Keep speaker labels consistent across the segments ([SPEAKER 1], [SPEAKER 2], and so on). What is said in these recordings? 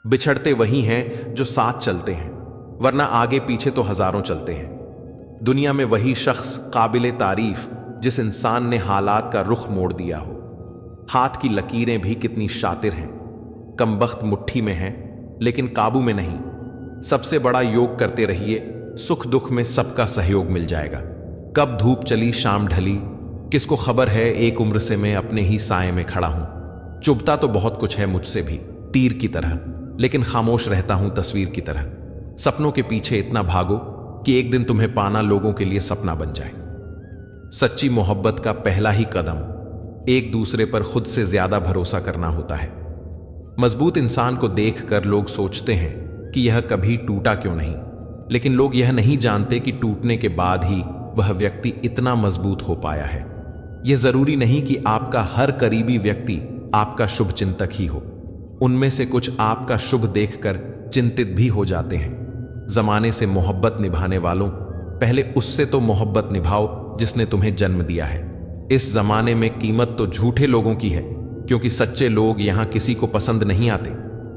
[SPEAKER 1] बिछड़ते वही हैं जो साथ चलते हैं, वरना आगे पीछे तो हजारों चलते हैं। दुनिया में वही शख्स काबिले तारीफ जिस इंसान ने हालात का रुख मोड़ दिया हो। हाथ की लकीरें भी कितनी शातिर हैं, कमबख्त मुट्ठी में हैं लेकिन काबू में नहीं। सबसे बड़ा योग करते रहिए, सुख दुख में सबका सहयोग मिल जाएगा। कब धूप चली शाम ढली, किसको खबर है एक उम्र से मैं अपने ही साए में खड़ा हूं। चुभता तो बहुत कुछ है मुझसे भी तीर की तरह, लेकिन खामोश रहता हूं तस्वीर की तरह। सपनों के पीछे इतना भागो कि एक दिन तुम्हें पाना लोगों के लिए सपना बन जाए। सच्ची मोहब्बत का पहला ही कदम एक दूसरे पर खुद से ज्यादा भरोसा करना होता है। मजबूत इंसान को देखकर लोग सोचते हैं कि यह कभी टूटा क्यों नहीं, लेकिन लोग यह नहीं जानते कि टूटने के बाद ही वह व्यक्ति इतना मजबूत हो पाया है। यह जरूरी नहीं कि आपका हर करीबी व्यक्ति आपका शुभ चिंतक ही हो। उनमें से कुछ आपका शुभ देखकर चिंतित भी हो जाते हैं। जमाने से मोहब्बत निभाने वालों, पहले उससे तो मोहब्बत निभाओ जिसने तुम्हें जन्म दिया है। इस जमाने में कीमत तो झूठे लोगों की है, क्योंकि सच्चे लोग यहां किसी को पसंद नहीं आते।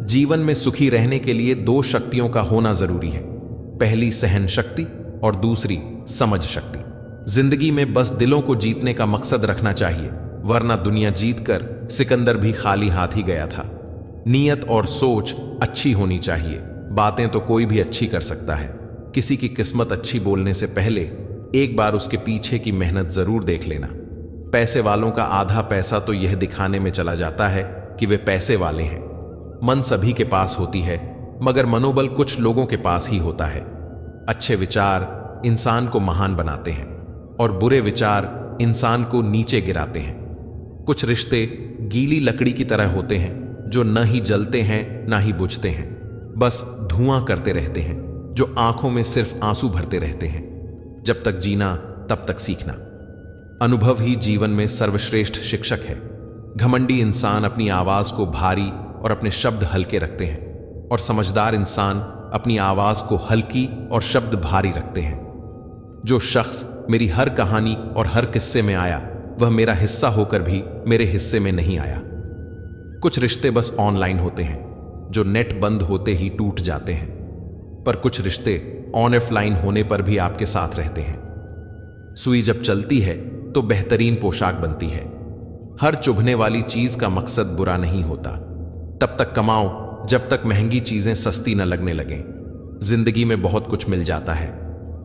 [SPEAKER 1] जीवन में सुखी रहने के लिए दो शक्तियों का होना जरूरी है, पहली सहन शक्ति और दूसरी समझ शक्ति। जिंदगी में बस दिलों को जीतने का मकसद रखना चाहिए, वरना दुनिया जीतकर सिकंदर भी खाली हाथ ही गया था। नीयत और सोच अच्छी होनी चाहिए। बातें तो कोई भी अच्छी कर सकता है। किसी की किस्मत अच्छी बोलने से पहले एक बार उसके पीछे की मेहनत जरूर देख लेना। पैसे वालों का आधा पैसा तो यह दिखाने में चला जाता है कि वे पैसे वाले हैं। मन सभी के पास होती है, मगर मनोबल कुछ लोगों के पास ही होता है। अच्छे विचार इंसान को महान बनाते हैं और बुरे विचार इंसान को नीचे गिराते हैं। कुछ रिश्ते गीली लकड़ी की तरह होते हैं, जो न ही जलते हैं ना ही बुझते हैं, बस धुआं करते रहते हैं, जो आंखों में सिर्फ आंसू भरते रहते हैं। जब तक जीना तब तक सीखना। अनुभव ही जीवन में सर्वश्रेष्ठ शिक्षक है। घमंडी इंसान अपनी आवाज को भारी और अपने शब्द हल्के रखते हैं, और समझदार इंसान अपनी आवाज को हल्की और शब्द भारी रखते हैं। जो शख्स मेरी हर कहानी और हर किस्से में आया, वह मेरा हिस्सा होकर भी मेरे हिस्से में नहीं आया। कुछ रिश्ते बस ऑनलाइन होते हैं, जो नेट बंद होते ही टूट जाते हैं, पर कुछ रिश्ते ऑफलाइन होने पर भी आपके साथ रहते हैं। सुई जब चलती है तो बेहतरीन पोशाक बनती है। हर चुभने वाली चीज का मकसद बुरा नहीं होता। तब तक कमाओ जब तक महंगी चीजें सस्ती न लगने लगें। जिंदगी में बहुत कुछ मिल जाता है,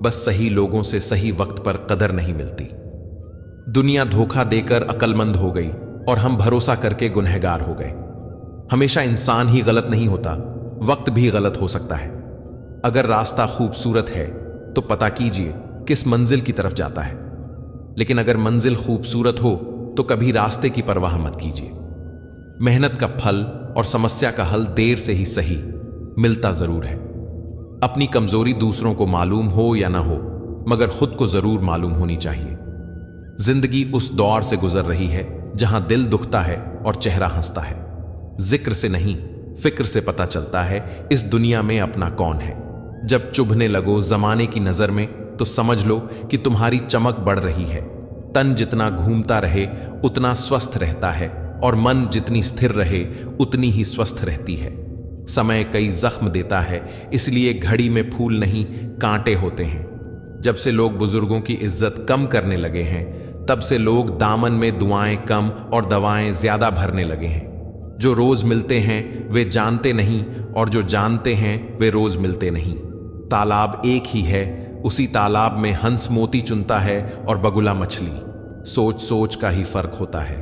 [SPEAKER 1] बस सही लोगों से सही वक्त पर कदर नहीं मिलती। दुनिया धोखा देकर अक्लमंद हो गई और हम भरोसा करके गुनहगार हो गए। हमेशा इंसान ही गलत नहीं होता, वक्त भी गलत हो सकता है। अगर रास्ता खूबसूरत है तो पता कीजिए किस मंजिल की तरफ जाता है, लेकिन अगर मंजिल खूबसूरत हो तो कभी रास्ते की परवाह मत कीजिए। मेहनत का फल और समस्या का हल देर से ही सही मिलता जरूर है। अपनी कमजोरी दूसरों को मालूम हो या ना हो, मगर खुद को जरूर मालूम होनी चाहिए। जिंदगी उस दौर से गुजर रही है जहां दिल दुखता है और चेहरा हंसता है। जिक्र से नहीं, फिक्र से पता चलता है इस दुनिया में अपना कौन है। जब चुभने लगो जमाने की नजर में, तो समझ लो कि तुम्हारी चमक बढ़ रही है। तन जितना घूमता रहे उतना स्वस्थ रहता है, और मन जितनी स्थिर रहे उतनी ही स्वस्थ रहती है। समय कई जख्म देता है, इसलिए घड़ी में फूल नहीं कांटे होते हैं। जब से लोग बुजुर्गों की इज्जत कम करने लगे हैं, तब से लोग दामन में दुआएं कम और दवाएं ज्यादा भरने लगे हैं। जो रोज मिलते हैं वे जानते नहीं, और जो जानते हैं वे रोज मिलते नहीं। तालाब एक ही है, उसी तालाब में हंस मोती चुनता है और बगुला मछली। सोच सोच का ही फर्क होता है।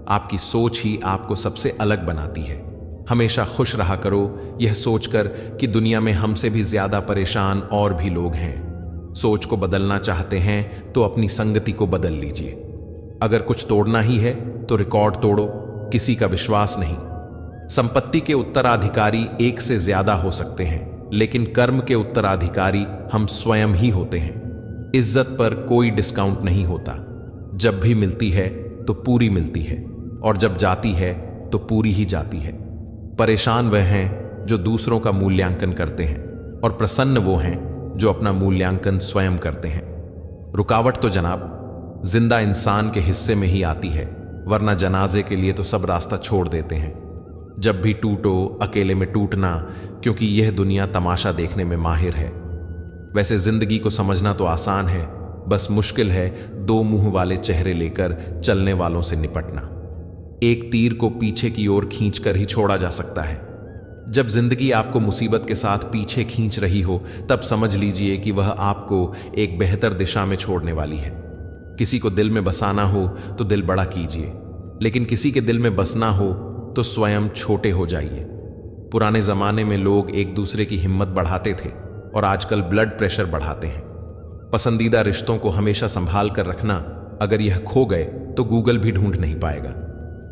[SPEAKER 1] आपकी सोच ही आपको सबसे अलग बनाती है। हमेशा खुश रहा करो, यह सोचकर कि दुनिया में हमसे भी ज्यादा परेशान और भी लोग हैं। सोच को बदलना चाहते हैं तो अपनी संगति को बदल लीजिए। अगर कुछ तोड़ना ही है तो रिकॉर्ड तोड़ो, किसी का विश्वास नहीं। संपत्ति के उत्तराधिकारी एक से ज्यादा हो सकते हैं, लेकिन कर्म के उत्तराधिकारी हम स्वयं ही होते हैं। इज्जत पर कोई डिस्काउंट नहीं होता। जब भी मिलती है तो पूरी मिलती है, और जब जाती है तो पूरी ही जाती है। परेशान वह हैं जो दूसरों का मूल्यांकन करते हैं, और प्रसन्न वो हैं जो अपना मूल्यांकन स्वयं करते हैं। रुकावट तो जनाब जिंदा इंसान के हिस्से में ही आती है, वरना जनाजे के लिए तो सब रास्ता छोड़ देते हैं। जब भी टूटो अकेले में टूटना, क्योंकि यह दुनिया तमाशा देखने में माहिर है। वैसे जिंदगी को समझना तो आसान है, बस मुश्किल है दो मुंह वाले चेहरे लेकर चलने वालों से निपटना। एक तीर को पीछे की ओर खींचकर ही छोड़ा जा सकता है। जब जिंदगी आपको मुसीबत के साथ पीछे खींच रही हो, तब समझ लीजिए कि वह आपको एक बेहतर दिशा में छोड़ने वाली है। किसी को दिल में बसाना हो तो दिल बड़ा कीजिए, लेकिन किसी के दिल में बसना हो तो स्वयं छोटे हो जाइए। पुराने जमाने में लोग एक दूसरे की हिम्मत बढ़ाते थे और आजकल ब्लड प्रेशर बढ़ाते हैं। पसंदीदा रिश्तों को हमेशा संभाल कर रखना, अगर यह खो गए तो गूगल भी ढूंढ नहीं पाएगा।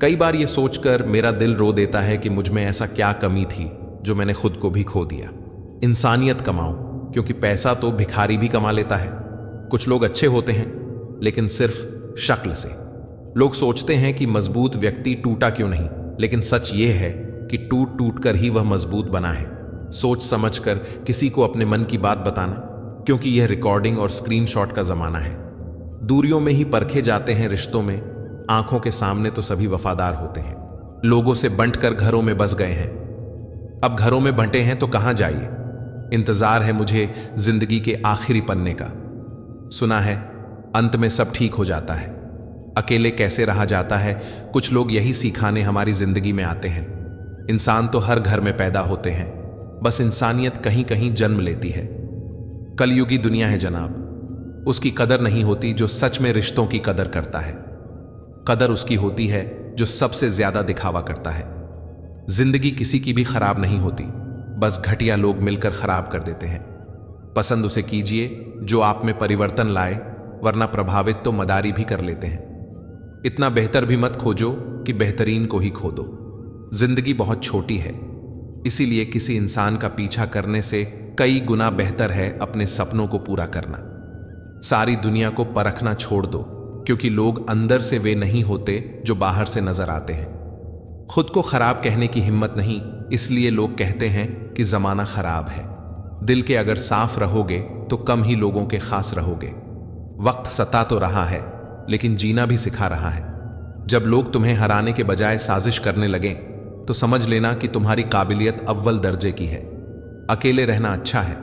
[SPEAKER 1] कई बार यह सोचकर मेरा दिल रो देता है कि मुझ में ऐसा क्या कमी थी जो मैंने खुद को भी खो दिया। इंसानियत कमाओ, क्योंकि पैसा तो भिखारी भी कमा लेता है। कुछ लोग अच्छे होते हैं, लेकिन सिर्फ शक्ल से। लोग सोचते हैं कि मजबूत व्यक्ति टूटा क्यों नहीं, लेकिन सच यह है कि टूट टूट कर ही वह मजबूत बना है। सोच समझकर किसी को अपने मन की बात बताना, क्योंकि यह रिकॉर्डिंग और स्क्रीनशॉट का जमाना है। दूरियों में ही परखे जाते हैं रिश्तों में, आंखों के सामने तो सभी वफादार होते हैं। लोगों से बंटकर घरों में बस गए हैं, अब घरों में बंटे हैं तो कहां जाइए। इंतजार है मुझे जिंदगी के आखिरी पन्ने का। सुना है अंत में सब ठीक हो जाता है। अकेले कैसे रहा जाता है, कुछ लोग यही सिखाने हमारी जिंदगी में आते हैं। इंसान तो हर घर में पैदा होते हैं, बस इंसानियत कहीं कहीं जन्म लेती है। कलयुगी दुनिया है जनाब, उसकी कदर नहीं होती जो सच में रिश्तों की कदर करता है। कदर उसकी होती है जो सबसे ज्यादा दिखावा करता है। जिंदगी किसी की भी खराब नहीं होती, बस घटिया लोग मिलकर खराब कर देते हैं। पसंद उसे कीजिए जो आप में परिवर्तन लाए, वरना प्रभावित तो मदारी भी कर लेते हैं। इतना बेहतर भी मत खोजो कि बेहतरीन को ही खो दो। जिंदगी बहुत छोटी है, इसीलिए किसी इंसान का पीछा करने से कई गुना बेहतर है अपने सपनों को पूरा करना। सारी दुनिया को परखना छोड़ दो, क्योंकि लोग अंदर से वे नहीं होते जो बाहर से नजर आते हैं। खुद को खराब कहने की हिम्मत नहीं, इसलिए लोग कहते हैं कि जमाना खराब है। दिल के अगर साफ रहोगे तो कम ही लोगों के खास रहोगे। वक्त सता तो रहा है, लेकिन जीना भी सिखा रहा है। जब लोग तुम्हें हराने के बजाय साजिश करने लगें, तो समझ लेना कि तुम्हारी काबिलियत अव्वल दर्जे की है। अकेले रहना अच्छा है,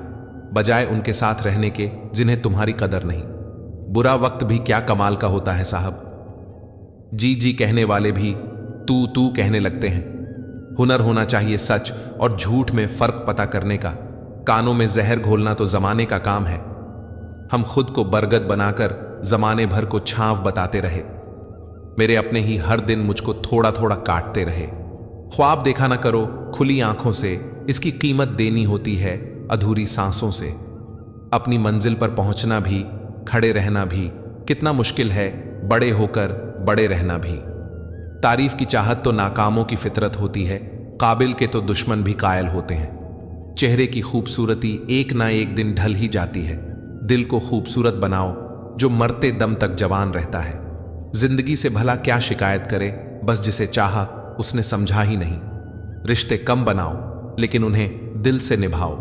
[SPEAKER 1] बजाय उनके साथ रहने के जिन्हें तुम्हारी कदर नहीं। बुरा वक्त भी क्या कमाल का होता है साहब। जी जी कहने वाले भी तू तू कहने लगते हैं। हुनर होना चाहिए सच और झूठ में फर्क पता करने का। कानों में जहर घोलना तो जमाने का काम है। हम खुद को बरगद बनाकर जमाने भर को छांव बताते रहे। मेरे अपने ही हर दिन मुझको थोड़ा थोड़ा काटते रहे। ख्वाब देखा ना करो खुली आंखों से, इसकी कीमत देनी होती है अधूरी सांसों से। अपनी मंजिल पर पहुंचना भी, खड़े रहना भी कितना मुश्किल है, बड़े होकर बड़े रहना भी। तारीफ की चाहत तो नाकामों की फितरत होती है, काबिल के तो दुश्मन भी कायल होते हैं। चेहरे की खूबसूरती एक ना एक दिन ढल ही जाती है। दिल को खूबसूरत बनाओ जो मरते दम तक जवान रहता है। जिंदगी से भला क्या शिकायत करे, बस जिसे चाहा उसने समझा ही नहीं। रिश्ते कम बनाओ, लेकिन उन्हें दिल से निभाओ।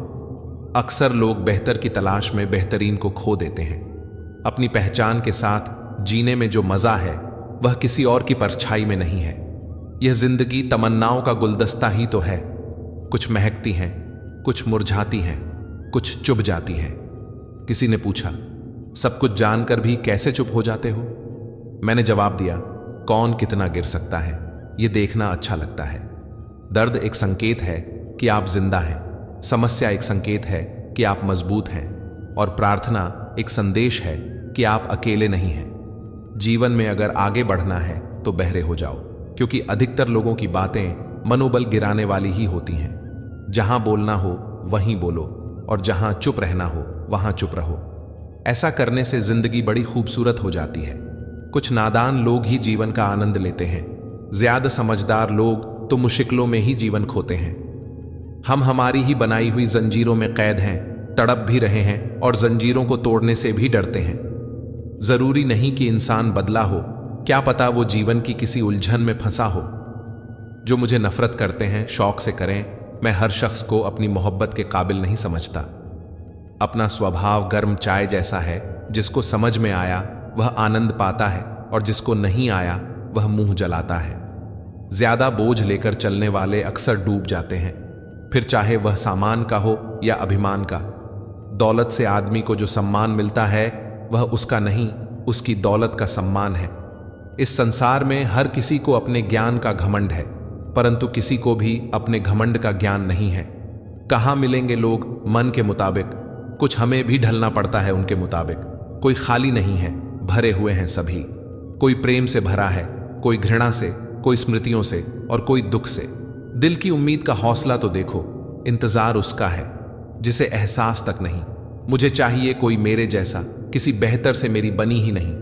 [SPEAKER 1] अक्सर लोग बेहतर की तलाश में बेहतरीन को खो देते हैं। अपनी पहचान के साथ जीने में जो मजा है, वह किसी और की परछाई में नहीं है। यह जिंदगी तमन्नाओं का गुलदस्ता ही तो है। कुछ महकती हैं, कुछ मुरझाती हैं, कुछ चुभ जाती हैं। किसी ने पूछा, सब कुछ जानकर भी कैसे चुप हो जाते हो? मैंने जवाब दिया, कौन कितना गिर सकता है, यह देखना अच्छा लगता है। दर्द एक संकेत है कि आप जिंदा हैं, समस्या एक संकेत है कि आप मजबूत हैं, और प्रार्थना एक संदेश है कि आप अकेले नहीं हैं। जीवन में अगर आगे बढ़ना है तो बहरे हो जाओ, क्योंकि अधिकतर लोगों की बातें मनोबल गिराने वाली ही होती हैं। जहां बोलना हो वहीं बोलो, और जहां चुप रहना हो वहां चुप रहो। ऐसा करने से जिंदगी बड़ी खूबसूरत हो जाती है। कुछ नादान लोग ही जीवन का आनंद लेते हैं, ज्यादा समझदार लोग तो मुश्किलों में ही जीवन खोते हैं। हम हमारी ही बनाई हुई जंजीरों में कैद हैं, तड़प भी रहे हैं और जंजीरों को तोड़ने से भी डरते हैं। जरूरी नहीं कि इंसान बदला हो, क्या पता वो जीवन की किसी उलझन में फंसा हो। जो मुझे नफरत करते हैं शौक से करें, मैं हर शख्स को अपनी मोहब्बत के काबिल नहीं समझता। अपना स्वभाव गर्म चाय जैसा है, जिसको समझ में आया वह आनंद पाता है और जिसको नहीं आया वह मुंह जलाता है। ज्यादा बोझ लेकर चलने वाले अक्सर डूब जाते हैं, फिर चाहे वह सामान का हो या अभिमान का। दौलत से आदमी को जो सम्मान मिलता है वह उसका नहीं, उसकी दौलत का सम्मान है। इस संसार में हर किसी को अपने ज्ञान का घमंड है, परंतु किसी को भी अपने घमंड का ज्ञान नहीं है। कहाँ मिलेंगे लोग मन के मुताबिक? कुछ हमें भी ढलना पड़ता है उनके मुताबिक। कोई खाली नहीं है, भरे हुए हैं सभी। कोई प्रेम से भरा है, कोई घृणा से, कोई स्मृतियों से और कोई दुख से। दिल की उम्मीद का हौसला तो देखो, इंतजार उसका है जिसे एहसास तक नहीं। मुझे चाहिए कोई मेरे जैसा, किसी बेहतर से मेरी बनी ही नहीं।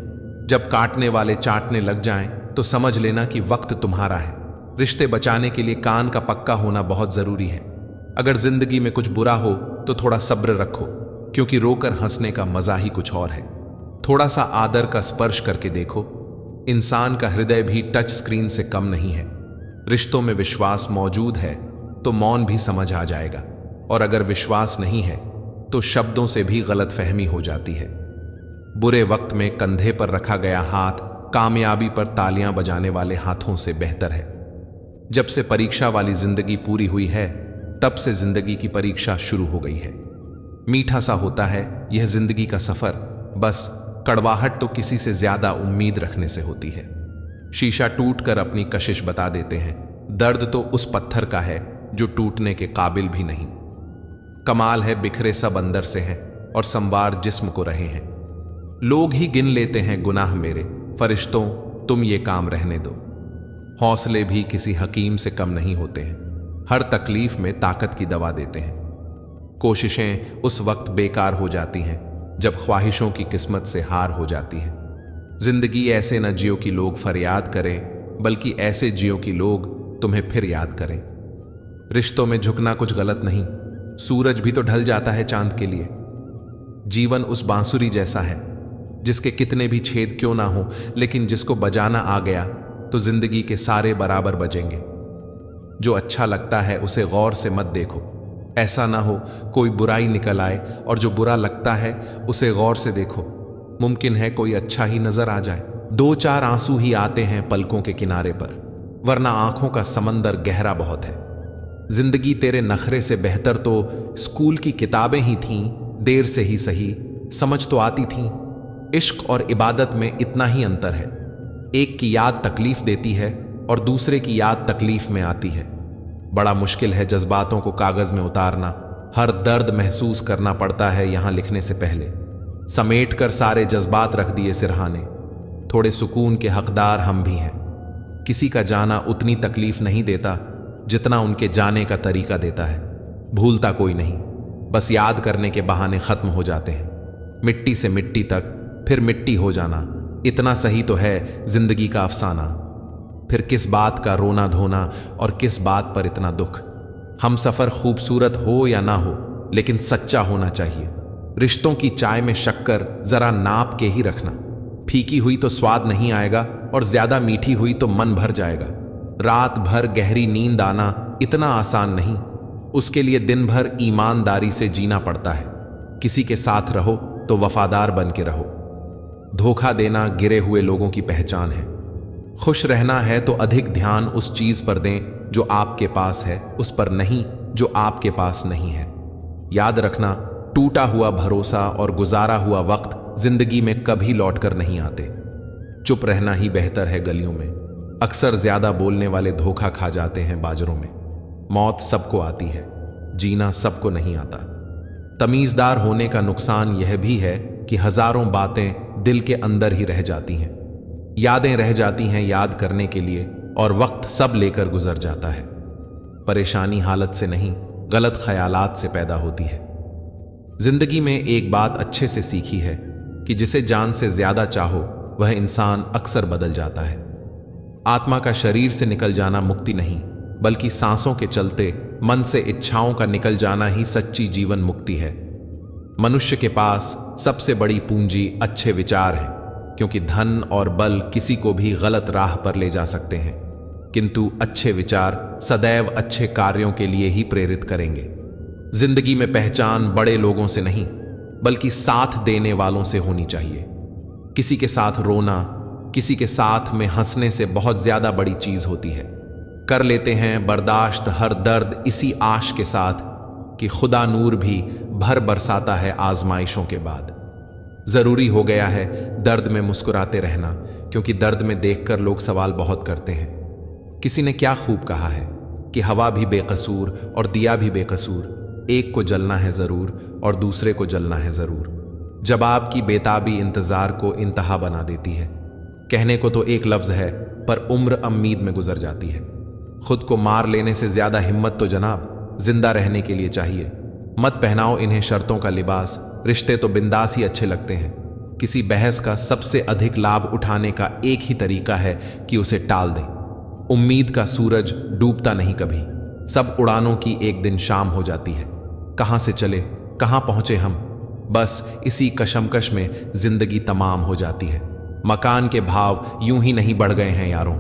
[SPEAKER 1] जब काटने वाले चाटने लग जाएं तो समझ लेना कि वक्त तुम्हारा है। रिश्ते बचाने के लिए कान का पक्का होना बहुत जरूरी है। अगर जिंदगी में कुछ बुरा हो तो थोड़ा सब्र रखो, क्योंकि रोकर हंसने का मजा ही कुछ और है। थोड़ा सा आदर का स्पर्श करके देखो, इंसान का हृदय भी टच स्क्रीन से कम नहीं है। रिश्तों में विश्वास मौजूद है तो मौन भी समझ आ जाएगा, और अगर विश्वास नहीं है तो शब्दों से भी गलतफहमी हो जाती है। बुरे वक्त में कंधे पर रखा गया हाथ कामयाबी पर तालियां बजाने वाले हाथों से बेहतर है। जब से परीक्षा वाली जिंदगी पूरी हुई है, तब से जिंदगी की परीक्षा शुरू हो गई है। मीठा सा होता है यह जिंदगी का सफर, बस कड़वाहट तो किसी से ज्यादा उम्मीद रखने से होती है। शीशा टूटकर अपनी कशिश बता देते हैं, दर्द तो उस पत्थर का है जो टूटने के काबिल भी नहीं। कमाल है बिखरे सब अंदर से हैं और संवार जिस्म को रहे हैं। लोग ही गिन लेते हैं गुनाह मेरे, फरिश्तों तुम ये काम रहने दो। हौसले भी किसी हकीम से कम नहीं होते हैं, हर तकलीफ में ताकत की दवा देते हैं। कोशिशें उस वक्त बेकार हो जाती हैं जब ख्वाहिशों की किस्मत से हार हो जाती है। जिंदगी ऐसे न जियो कि लोग फरियाद करें, बल्कि ऐसे जियो कि लोग तुम्हें फिर याद करें। रिश्तों में झुकना कुछ गलत नहीं, सूरज भी तो ढल जाता है चांद के लिए। जीवन उस बांसुरी जैसा है जिसके कितने भी छेद क्यों ना हो, लेकिन जिसको बजाना आ गया तो जिंदगी के सारे बराबर बजेंगे। जो अच्छा लगता है उसे गौर से मत देखो, ऐसा ना हो कोई बुराई निकल आए, और जो बुरा लगता है उसे गौर से देखो, मुमकिन है कोई अच्छा ही नजर आ जाए। दो चार आंसू ही आते हैं पलकों के किनारे पर, वरना आंखों का समंदर गहरा बहुत है। जिंदगी तेरे नखरे से बेहतर तो स्कूल की किताबें ही थीं, देर से ही सही समझ तो आती थीं। इश्क और इबादत में इतना ही अंतर है, एक की याद तकलीफ देती है और दूसरे की याद तकलीफ में आती है। बड़ा मुश्किल है जज्बातों को कागज में उतारना, हर दर्द महसूस करना पड़ता है यहां लिखने से पहले। समेट कर सारे जज्बात रख दिए सिरहाने, थोड़े सुकून के हकदार हम भी हैं। किसी का जाना उतनी तकलीफ नहीं देता जितना उनके जाने का तरीका देता है। भूलता कोई नहीं, बस याद करने के बहाने खत्म हो जाते हैं। मिट्टी से मिट्टी तक फिर मिट्टी हो जाना, इतना सही तो है जिंदगी का अफसाना। फिर किस बात का रोना धोना और किस बात पर इतना दुख। हम सफर खूबसूरत हो या ना हो, लेकिन सच्चा होना चाहिए। रिश्तों की चाय में शक्कर जरा नाप के ही रखना, फीकी हुई तो स्वाद नहीं आएगा और ज्यादा मीठी हुई तो मन भर जाएगा। रात भर गहरी नींद आना इतना आसान नहीं, उसके लिए दिन भर ईमानदारी से जीना पड़ता है। किसी के साथ रहो तो वफादार बन के रहो। धोखा देना गिरे हुए लोगों की पहचान है। खुश रहना है तो अधिक ध्यान उस चीज पर दें जो आपके पास है, उस पर नहीं जो आपके पास नहीं है। याद रखना, टूटा हुआ भरोसा और गुजारा हुआ वक्त जिंदगी में कभी लौटकर नहीं आते। चुप रहना ही बेहतर है गलियों में, अक्सर ज्यादा बोलने वाले धोखा खा जाते हैं बाजारों में। मौत सबको आती है, जीना सबको नहीं आता। तमीजदार होने का नुकसान यह भी है कि हजारों बातें दिल के अंदर ही रह जाती हैं, यादें रह जाती हैं याद करने के लिए, और वक्त सब लेकर गुजर जाता है। परेशानी हालत से नहीं, गलत ख्यालात से पैदा होती है। जिंदगी में एक बात अच्छे से सीखी है कि जिसे जान से ज्यादा चाहो वह इंसान अक्सर बदल जाता है। आत्मा का शरीर से निकल जाना मुक्ति नहीं, बल्कि सांसों के चलते मन से इच्छाओं का निकल जाना ही सच्ची जीवन मुक्ति है। मनुष्य के पास सबसे बड़ी पूंजी अच्छे विचार हैं, क्योंकि धन और बल किसी को भी गलत राह पर ले जा सकते हैं, किंतु अच्छे विचार सदैव अच्छे कार्यों के लिए ही प्रेरित करेंगे। जिंदगी में पहचान बड़े लोगों से नहीं, बल्कि साथ देने वालों से होनी चाहिए। किसी के साथ रोना, किसी के साथ में हंसने से बहुत ज्यादा बड़ी चीज होती है। कर लेते हैं बर्दाश्त हर दर्द इसी आश के साथ कि खुदा नूर भी भर बरसाता है आजमाइशों के बाद। जरूरी हो गया है दर्द में मुस्कुराते रहना, क्योंकि दर्द में देखकर लोग सवाल बहुत करते हैं। किसी ने क्या खूब कहा है कि हवा भी बेकसूर और दिया भी बेकसूर, एक को जलना है जरूर और दूसरे को जलना है जरूर। जवाब की बेताबी इंतजार को इंतहा बना देती है। कहने को तो एक लफ्ज है पर उम्र उम्मीद में गुजर जाती है। खुद को मार लेने से ज्यादा हिम्मत तो जनाब जिंदा रहने के लिए चाहिए। मत पहनाओ इन्हें शर्तों का लिबास, रिश्ते तो बिंदास ही अच्छे लगते हैं। किसी बहस का सबसे अधिक लाभ उठाने का एक ही तरीका है कि उसे टाल दें। उम्मीद का सूरज डूबता नहीं कभी, सब उड़ानों की एक दिन शाम हो जाती है। कहां से चले कहां पहुंचे हम, बस इसी कशमकश में जिंदगी तमाम हो जाती है। मकान के भाव यूं ही नहीं बढ़ गए हैं यारों,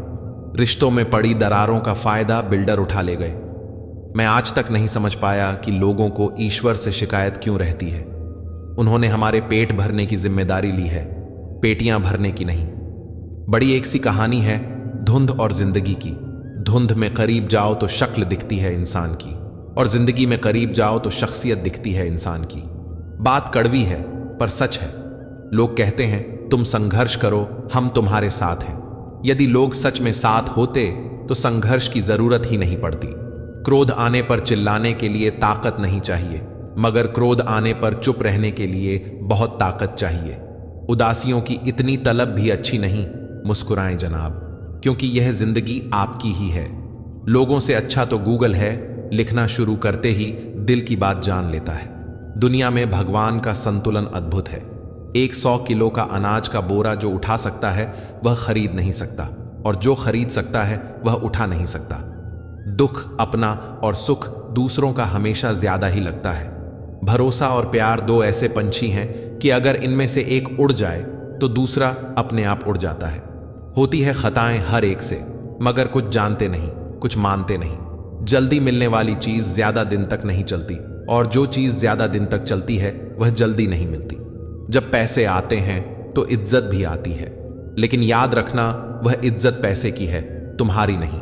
[SPEAKER 1] रिश्तों में पड़ी दरारों का फायदा बिल्डर उठा ले गए। मैं आज तक नहीं समझ पाया कि लोगों को ईश्वर से शिकायत क्यों रहती है। उन्होंने हमारे पेट भरने की जिम्मेदारी ली है, पेटियां भरने की नहीं। बड़ी एक सी कहानी है धुंध और जिंदगी की। धुंध में करीब जाओ तो शक्ल दिखती है इंसान की, और जिंदगी में करीब जाओ तो शख्सियत दिखती है इंसान की। बात कड़वी है पर सच है। लोग कहते हैं तुम संघर्ष करो, हम तुम्हारे साथ हैं। यदि लोग सच में साथ होते तो संघर्ष की जरूरत ही नहीं पड़ती। क्रोध आने पर चिल्लाने के लिए ताकत नहीं चाहिए, मगर क्रोध आने पर चुप रहने के लिए बहुत ताकत चाहिए। उदासियों की इतनी तलब भी अच्छी नहीं, मुस्कुराएं जनाब, क्योंकि यह जिंदगी आपकी ही है। लोगों से अच्छा तो गूगल है, लिखना शुरू करते ही दिल की बात जान लेता है। दुनिया में भगवान का संतुलन अद्भुत है। 100 किलो का अनाज का बोरा जो उठा सकता है वह खरीद नहीं सकता, और जो खरीद सकता है वह उठा नहीं सकता। दुख अपना और सुख दूसरों का हमेशा ज्यादा ही लगता है। भरोसा और प्यार दो ऐसे पंछी हैं कि अगर इनमें से एक उड़ जाए तो दूसरा अपने आप उड़ जाता है। होती है खताएं हर एक से, मगर कुछ जानते नहीं, कुछ मानते नहीं। जल्दी मिलने वाली चीज ज्यादा दिन तक नहीं चलती, और जो चीज ज्यादा दिन तक चलती है वह जल्दी नहीं मिलती। जब पैसे आते हैं तो इज्जत भी आती है, लेकिन याद रखना वह इज्जत पैसे की है, तुम्हारी नहीं।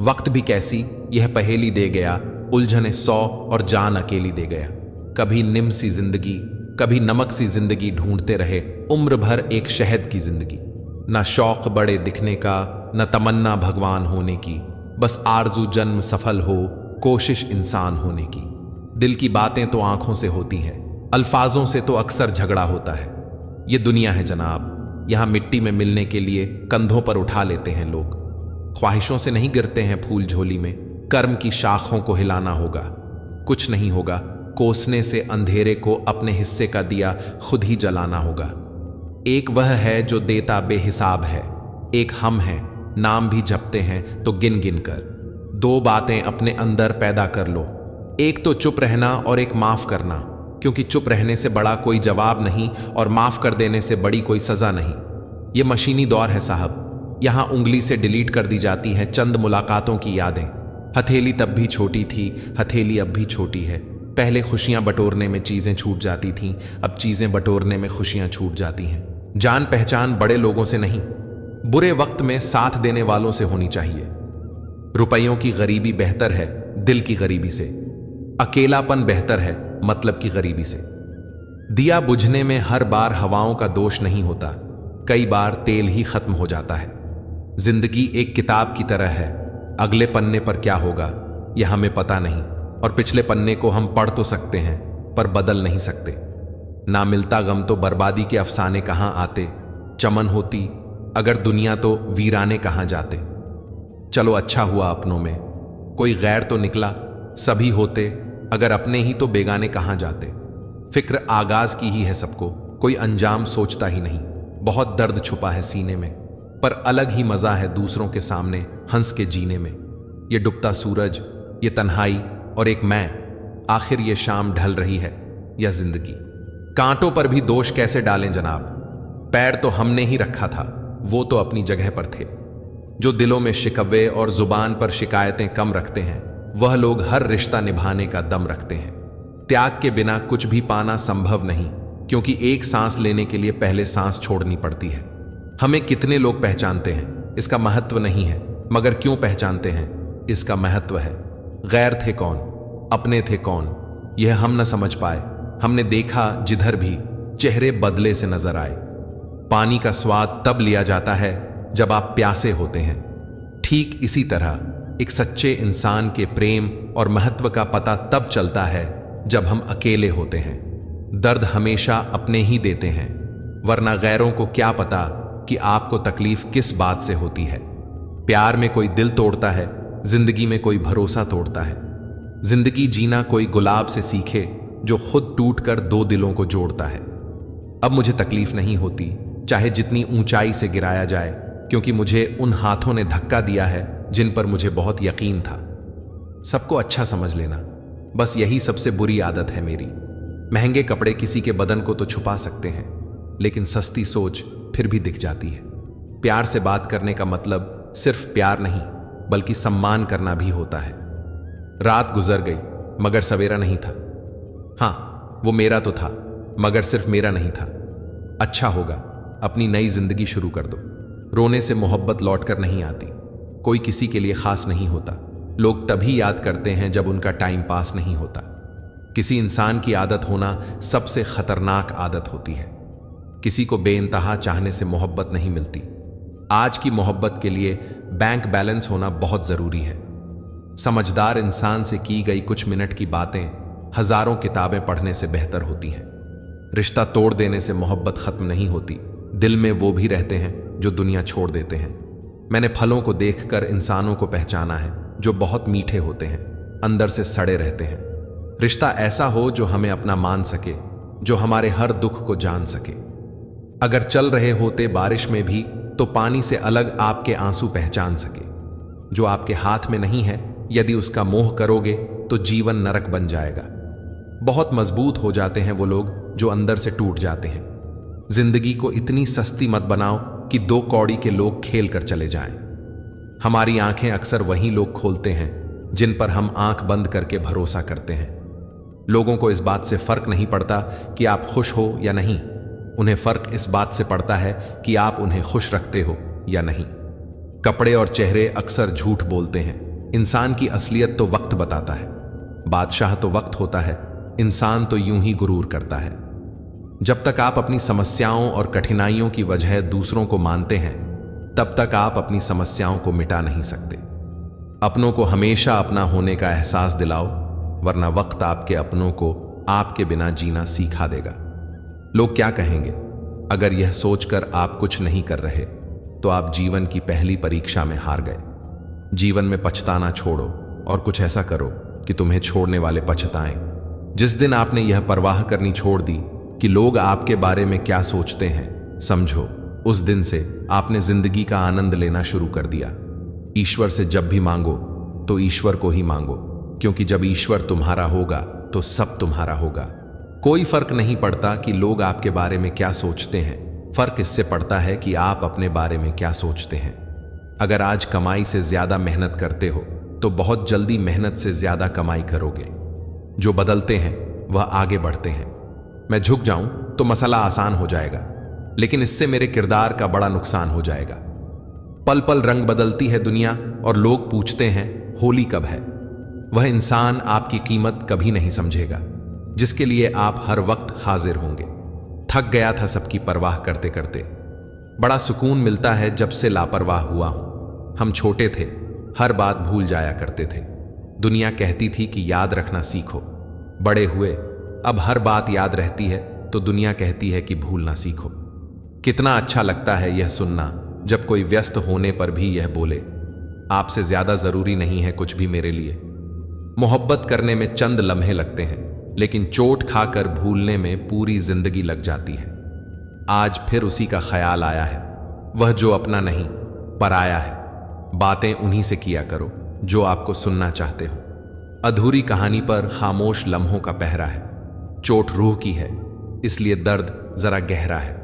[SPEAKER 1] वक्त भी कैसी यह पहेली दे गया, उलझने 100 और जान अकेली दे गया। कभी निम सी जिंदगी, कभी नमक सी जिंदगी ढूंढते रहे उम्र भर एक शहद की जिंदगी। न शौक बड़े दिखने का, न तमन्ना भगवान होने की, बस आरजू जन्म सफल हो, कोशिश इंसान होने की। दिल की बातें तो आंखों से होती हैं, अल्फाजों से तो अक्सर झगड़ा होता है। ये दुनिया है जनाब, यहां मिट्टी में मिलने के लिए कंधों पर उठा लेते हैं लोग। ख्वाहिशों से नहीं गिरते हैं फूल झोली में, कर्म की शाखों को हिलाना होगा। कुछ नहीं होगा कोसने से अंधेरे को, अपने हिस्से का दिया खुद ही जलाना होगा। एक वह है जो देता बेहिसाब है, एक हम हैं, नाम भी जपते हैं तो गिन गिन कर। दो बातें अपने अंदर पैदा कर लो, एक तो चुप रहना और एक माफ करना, क्योंकि चुप रहने से बड़ा कोई जवाब नहीं और माफ कर देने से बड़ी कोई सजा नहीं। यह मशीनी दौर है साहब, यहां उंगली से डिलीट कर दी जाती हैं चंद मुलाकातों की यादें। हथेली तब भी छोटी थी, हथेली अब भी छोटी है। पहले खुशियां बटोरने में चीजें छूट जाती थीं, अब चीजें बटोरने में खुशियां छूट जाती हैं। जान पहचान बड़े लोगों से नहीं, बुरे वक्त में साथ देने वालों से होनी चाहिए। रुपयों की गरीबी बेहतर है दिल की गरीबी से, अकेलापन बेहतर है मतलब की गरीबी से। दिया बुझने में हर बार हवाओं का दोष नहीं होता, कई बार तेल ही खत्म हो जाता है। जिंदगी एक किताब की तरह है, अगले पन्ने पर क्या होगा यह हमें पता नहीं, और पिछले पन्ने को हम पढ़ तो सकते हैं पर बदल नहीं सकते। ना मिलता गम तो बर्बादी के अफसाने कहां आते, चमन होती अगर दुनिया तो वीराने कहां जाते। चलो अच्छा हुआ अपनों में कोई गैर तो निकला, सभी होते अगर अपने ही तो बेगाने कहां जाते। फिक्र आगाज की ही है सबको, कोई अंजाम सोचता ही नहीं। बहुत दर्द छुपा है सीने में, पर अलग ही मजा है दूसरों के सामने हंस के जीने में। ये डूबता सूरज, ये तन्हाई और एक मैं, आखिर ये शाम ढल रही है या जिंदगी। कांटों पर भी दोष कैसे डालें जनाब, पैर तो हमने ही रखा था, वो तो अपनी जगह पर थे। जो दिलों में शिकवे और जुबान पर शिकायतें कम रखते हैं, वह लोग हर रिश्ता निभाने का दम रखते हैं। त्याग के बिना कुछ भी पाना संभव नहीं, क्योंकि एक सांस लेने के लिए पहले सांस छोड़नी पड़ती है। हमें कितने लोग पहचानते हैं इसका महत्व नहीं है, मगर क्यों पहचानते हैं इसका महत्व है। गैर थे कौन, अपने थे कौन, यह हम न समझ पाए। हमने देखा जिधर भी चेहरे बदले से नजर आए। पानी का स्वाद तब लिया जाता है जब आप प्यासे होते हैं। ठीक इसी तरह एक सच्चे इंसान के प्रेम और महत्व का पता तब चलता है जब हम अकेले होते हैं। दर्द हमेशा अपने ही देते हैं, वरना गैरों को क्या पता कि आपको तकलीफ किस बात से होती है। प्यार में कोई दिल तोड़ता है, जिंदगी में कोई भरोसा तोड़ता है। जिंदगी जीना कोई गुलाब से सीखे जो खुद टूटकर दो दिलों को जोड़ता है। अब मुझे तकलीफ नहीं होती, चाहे जितनी ऊंचाई से गिराया जाए, क्योंकि मुझे उन हाथों ने धक्का दिया है जिन पर मुझे बहुत यकीन था। सबको अच्छा समझ लेना, बस यही सबसे बुरी आदत है मेरी। महंगे कपड़े किसी के बदन को तो छुपा सकते हैं, लेकिन सस्ती सोच फिर भी दिख जाती है। प्यार से बात करने का मतलब सिर्फ प्यार नहीं, बल्कि सम्मान करना भी होता है। रात गुजर गई मगर सवेरा नहीं था। हाँ, वो मेरा तो था, मगर सिर्फ मेरा नहीं था। अच्छा होगा, अपनी नई जिंदगी शुरू कर दो। रोने से मोहब्बत लौटकर नहीं आती। कोई किसी के लिए खास नहीं होता। लोग तभी याद करते हैं जब उनका टाइम पास नहीं होता। किसी इंसान की आदत होना सबसे खतरनाक आदत होती है। किसी को बेइंतहा चाहने से मोहब्बत नहीं मिलती। आज की मोहब्बत के लिए बैंक बैलेंस होना बहुत जरूरी है। समझदार इंसान से की गई कुछ मिनट की बातें हजारों किताबें पढ़ने से बेहतर होती हैं। रिश्ता तोड़ देने से मोहब्बत खत्म नहीं होती, दिल में वो भी रहते हैं जो दुनिया छोड़ देते हैं। मैंने फलों को देखकर इंसानों को पहचाना है जो बहुत मीठे होते हैं, अंदर से सड़े रहते हैं। रिश्ता ऐसा हो जो हमें अपना मान सके, जो हमारे हर दुख को जान सके। अगर चल रहे होते बारिश में भी तो पानी से अलग आपके आंसू पहचान सके। जो आपके हाथ में नहीं है, यदि उसका मोह करोगे तो जीवन नरक बन जाएगा। बहुत मजबूत हो जाते हैं वो लोग जो अंदर से टूट जाते हैं। जिंदगी को इतनी सस्ती मत बनाओ कि दो कौड़ी के लोग खेल कर चले जाएं। हमारी आंखें अक्सर वही लोग खोलते हैं जिन पर हम आंख बंद करके भरोसा करते हैं। लोगों को इस बात से फर्क नहीं पड़ता कि आप खुश हो या नहीं, उन्हें फर्क इस बात से पड़ता है कि आप उन्हें खुश रखते हो या नहीं। कपड़े और चेहरे अक्सर झूठ बोलते हैं। इंसान की असलियत तो वक्त बताता है। बादशाह तो वक्त होता है, इंसान तो यूं ही गुरूर करता है। जब तक आप अपनी समस्याओं और कठिनाइयों की वजह दूसरों को मानते हैं, तब तक आप अपनी समस्याओं को मिटा नहीं सकते। अपनों को हमेशा अपना होने का एहसास दिलाओ, वरना वक्त आपके अपनों को आपके बिना जीना सिखा देगा। लोग क्या कहेंगे? अगर यह सोचकर आप कुछ नहीं कर रहे तो आप जीवन की पहली परीक्षा में हार गए। जीवन में पछताना छोड़ो और कुछ ऐसा करो कि तुम्हें छोड़ने वाले पछताएं। जिस दिन आपने यह परवाह करनी छोड़ दी कि लोग आपके बारे में क्या सोचते हैं, समझो उस दिन से आपने जिंदगी का आनंद लेना शुरू कर दिया। ईश्वर से जब भी मांगो तो ईश्वर को ही मांगो, क्योंकि जब ईश्वर तुम्हारा होगा तो सब तुम्हारा होगा। कोई फर्क नहीं पड़ता कि लोग आपके बारे में क्या सोचते हैं, फर्क इससे पड़ता है कि आप अपने बारे में क्या सोचते हैं। अगर आज कमाई से ज्यादा मेहनत करते हो तो बहुत जल्दी मेहनत से ज्यादा कमाई करोगे। जो बदलते हैं वह आगे बढ़ते हैं। मैं झुक जाऊं तो मसला आसान हो जाएगा, लेकिन इससे मेरे किरदार का बड़ा नुकसान हो जाएगा। पल पल रंग बदलती है दुनिया और लोग पूछते हैं होली कब है। वह इंसान आपकी कीमत कभी नहीं समझेगा जिसके लिए आप हर वक्त हाजिर होंगे। थक गया था सबकी परवाह करते करते। बड़ा सुकून मिलता है जब से लापरवाह हुआ हूं। हम छोटे थे, हर बात भूल जाया करते थे। दुनिया कहती थी कि याद रखना सीखो। बड़े हुए, अब हर बात याद रहती है तो दुनिया कहती है कि भूलना सीखो। कितना अच्छा लगता है यह सुनना जब कोई व्यस्त होने पर भी यह बोले, आपसे ज्यादा जरूरी नहीं है कुछ भी मेरे लिए। मोहब्बत करने में चंद लम्हे लगते हैं, लेकिन चोट खाकर भूलने में पूरी जिंदगी लग जाती है। आज फिर उसी का ख्याल आया है, वह जो अपना नहीं पराया है। बातें उन्हीं से किया करो जो आपको सुनना चाहते हो। अधूरी कहानी पर खामोश लम्हों का पहरा है। चोट रूह की है, इसलिए दर्द जरा गहरा है।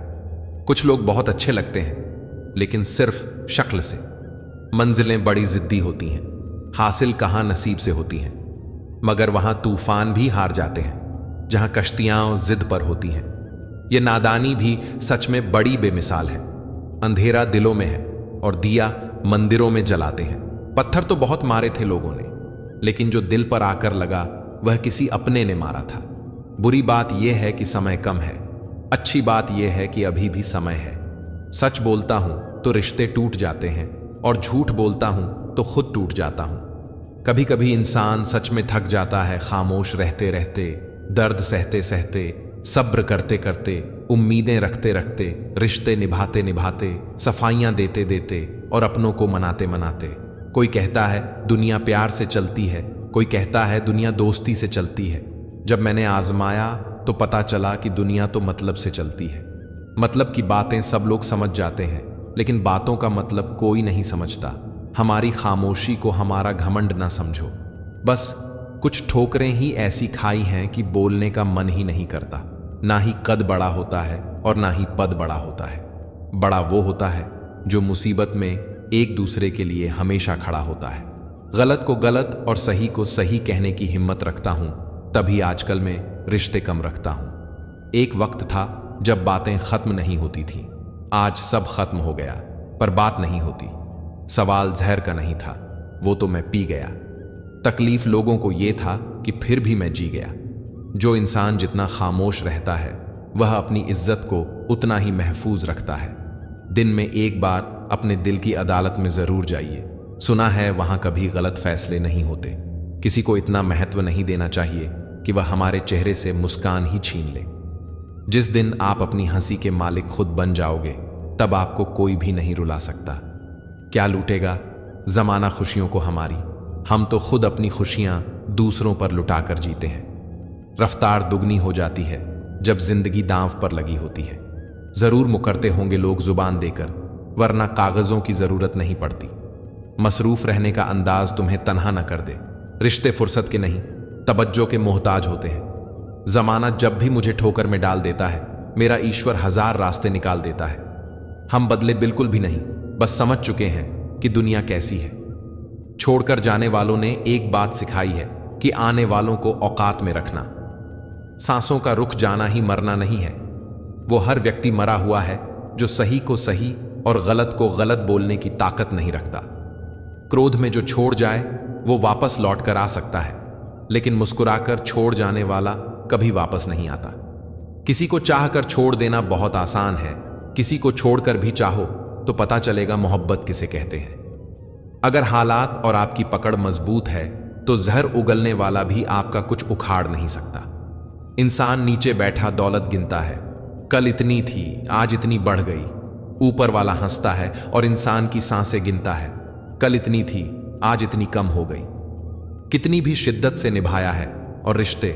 [SPEAKER 1] कुछ लोग बहुत अच्छे लगते हैं, लेकिन सिर्फ शक्ल से। मंजिलें बड़ी जिद्दी होती हैं, हासिल कहां नसीब से होती हैं। मगर वहां तूफान भी हार जाते हैं जहां कश्तियां जिद पर होती हैं। यह नादानी भी सच में बड़ी बेमिसाल है। अंधेरा दिलों में है और दिया मंदिरों में जलाते हैं, पत्थर तो बहुत मारे थे लोगों ने, लेकिन जो दिल पर आकर लगा वह किसी अपने ने मारा था। बुरी बात यह है कि समय कम है, अच्छी बात यह है कि अभी भी समय है। सच बोलता हूं तो रिश्ते टूट जाते हैं, और झूठ बोलता हूं तो खुद टूट जाता हूं। कभी कभी इंसान सच में थक जाता है, खामोश रहते रहते, दर्द सहते सहते, सब्र करते करते, उम्मीदें रखते रखते, रिश्ते निभाते निभाते, सफाइयां देते देते और अपनों को मनाते मनाते। कोई कहता है दुनिया प्यार से चलती है, कोई कहता है दुनिया दोस्ती से चलती है। जब मैंने आजमाया तो पता चला कि दुनिया तो मतलब से चलती है। मतलब की बातें सब लोग समझ जाते हैं, लेकिन बातों का मतलब कोई नहीं समझता। हमारी खामोशी को हमारा घमंड ना समझो। बस कुछ ठोकरें ही ऐसी खाई हैं कि बोलने का मन ही नहीं करता। ना ही कद बड़ा होता है और ना ही पद बड़ा होता है। बड़ा वो होता है जो मुसीबत में एक दूसरे के लिए हमेशा खड़ा होता है। गलत को गलत और सही को सही कहने की हिम्मत रखता हूं, तभी आजकल मैं रिश्ते कम रखता हूं। एक वक्त था जब बातें खत्म नहीं होती थीं। आज सब खत्म हो गया, पर बात नहीं होती। सवाल जहर का नहीं था, वो तो मैं पी गया। तकलीफ लोगों को ये था कि फिर भी मैं जी गया। जो इंसान जितना खामोश रहता है वह अपनी इज्जत को उतना ही महफूज रखता है। दिन में एक बार अपने दिल की अदालत में जरूर जाइए। सुना है वहां कभी गलत फैसले नहीं होते। किसी को इतना महत्व नहीं देना चाहिए कि वह हमारे चेहरे से मुस्कान ही छीन ले। जिस दिन आप अपनी हंसी के मालिक खुद बन जाओगे, तब आपको कोई भी नहीं रुला सकता। क्या लूटेगा जमाना खुशियों को हमारी? हम तो खुद अपनी खुशियां दूसरों पर लुटा कर जीते हैं। रफ्तार दुगनी हो जाती है जब जिंदगी दांव पर लगी होती है। जरूर मुकरते होंगे लोग जुबान देकर, वरना कागजों की जरूरत नहीं पड़ती। मसरूफ रहने का अंदाज तुम्हें तन्हा न कर दे। रिश्ते फुर्सत के नहीं, तवज्जो के मोहताज होते हैं। जमाना जब भी मुझे ठोकर में डाल देता है, मेरा ईश्वर हजार रास्ते निकाल देता है। हम बदले बिल्कुल भी नहीं, बस समझ चुके हैं कि दुनिया कैसी है। छोड़कर जाने वालों ने एक बात सिखाई है कि आने वालों को औकात में रखना। सांसों का रुक जाना ही मरना नहीं है। वो हर व्यक्ति मरा हुआ है जो सही को सही और गलत को गलत बोलने की ताकत नहीं रखता। क्रोध में जो छोड़ जाए वो वापस लौट कर आ सकता है, लेकिन मुस्कुराकर छोड़ जाने वाला कभी वापस नहीं आता। किसी को चाहकर छोड़ देना बहुत आसान है, किसी को छोड़कर भी चाहो तो पता चलेगा मोहब्बत किसे कहते हैं। अगर हालात और आपकी पकड़ मजबूत है तो जहर उगलने वाला भी आपका कुछ उखाड़ नहीं सकता। इंसान नीचे बैठा दौलत गिनता है, कल इतनी थी आज इतनी बढ़ गई। ऊपर वाला हंसता है और इंसान की सांसें गिनता है, कल इतनी थी आज इतनी कम हो गई। कितनी भी शिद्दत से निभाया है, और रिश्ते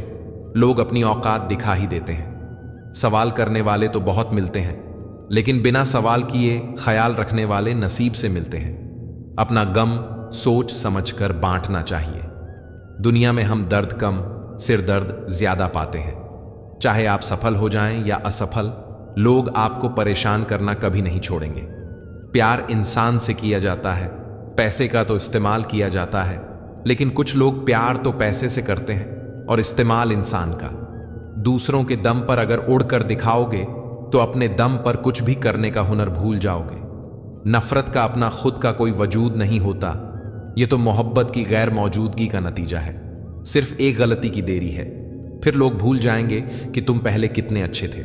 [SPEAKER 1] लोग अपनी औकात दिखा ही देते हैं। सवाल करने वाले तो बहुत मिलते हैं, लेकिन बिना सवाल किए ख्याल रखने वाले नसीब से मिलते हैं। अपना गम सोच समझकर बांटना चाहिए। दुनिया में हम दर्द कम, सिर दर्द ज्यादा पाते हैं। चाहे आप सफल हो जाएं या असफल, लोग आपको परेशान करना कभी नहीं छोड़ेंगे। प्यार इंसान से किया जाता है, पैसे का तो इस्तेमाल किया जाता है, लेकिन कुछ लोग प्यार तो पैसे से करते हैं और इस्तेमाल इंसान का। दूसरों के दम पर अगर उड़कर दिखाओगे तो अपने दम पर कुछ भी करने का हुनर भूल जाओगे। नफरत का अपना खुद का कोई वजूद नहीं होता, यह तो मोहब्बत की गैर मौजूदगी का नतीजा है। सिर्फ एक गलती की देरी है, फिर लोग भूल जाएंगे कि तुम पहले कितने अच्छे थे।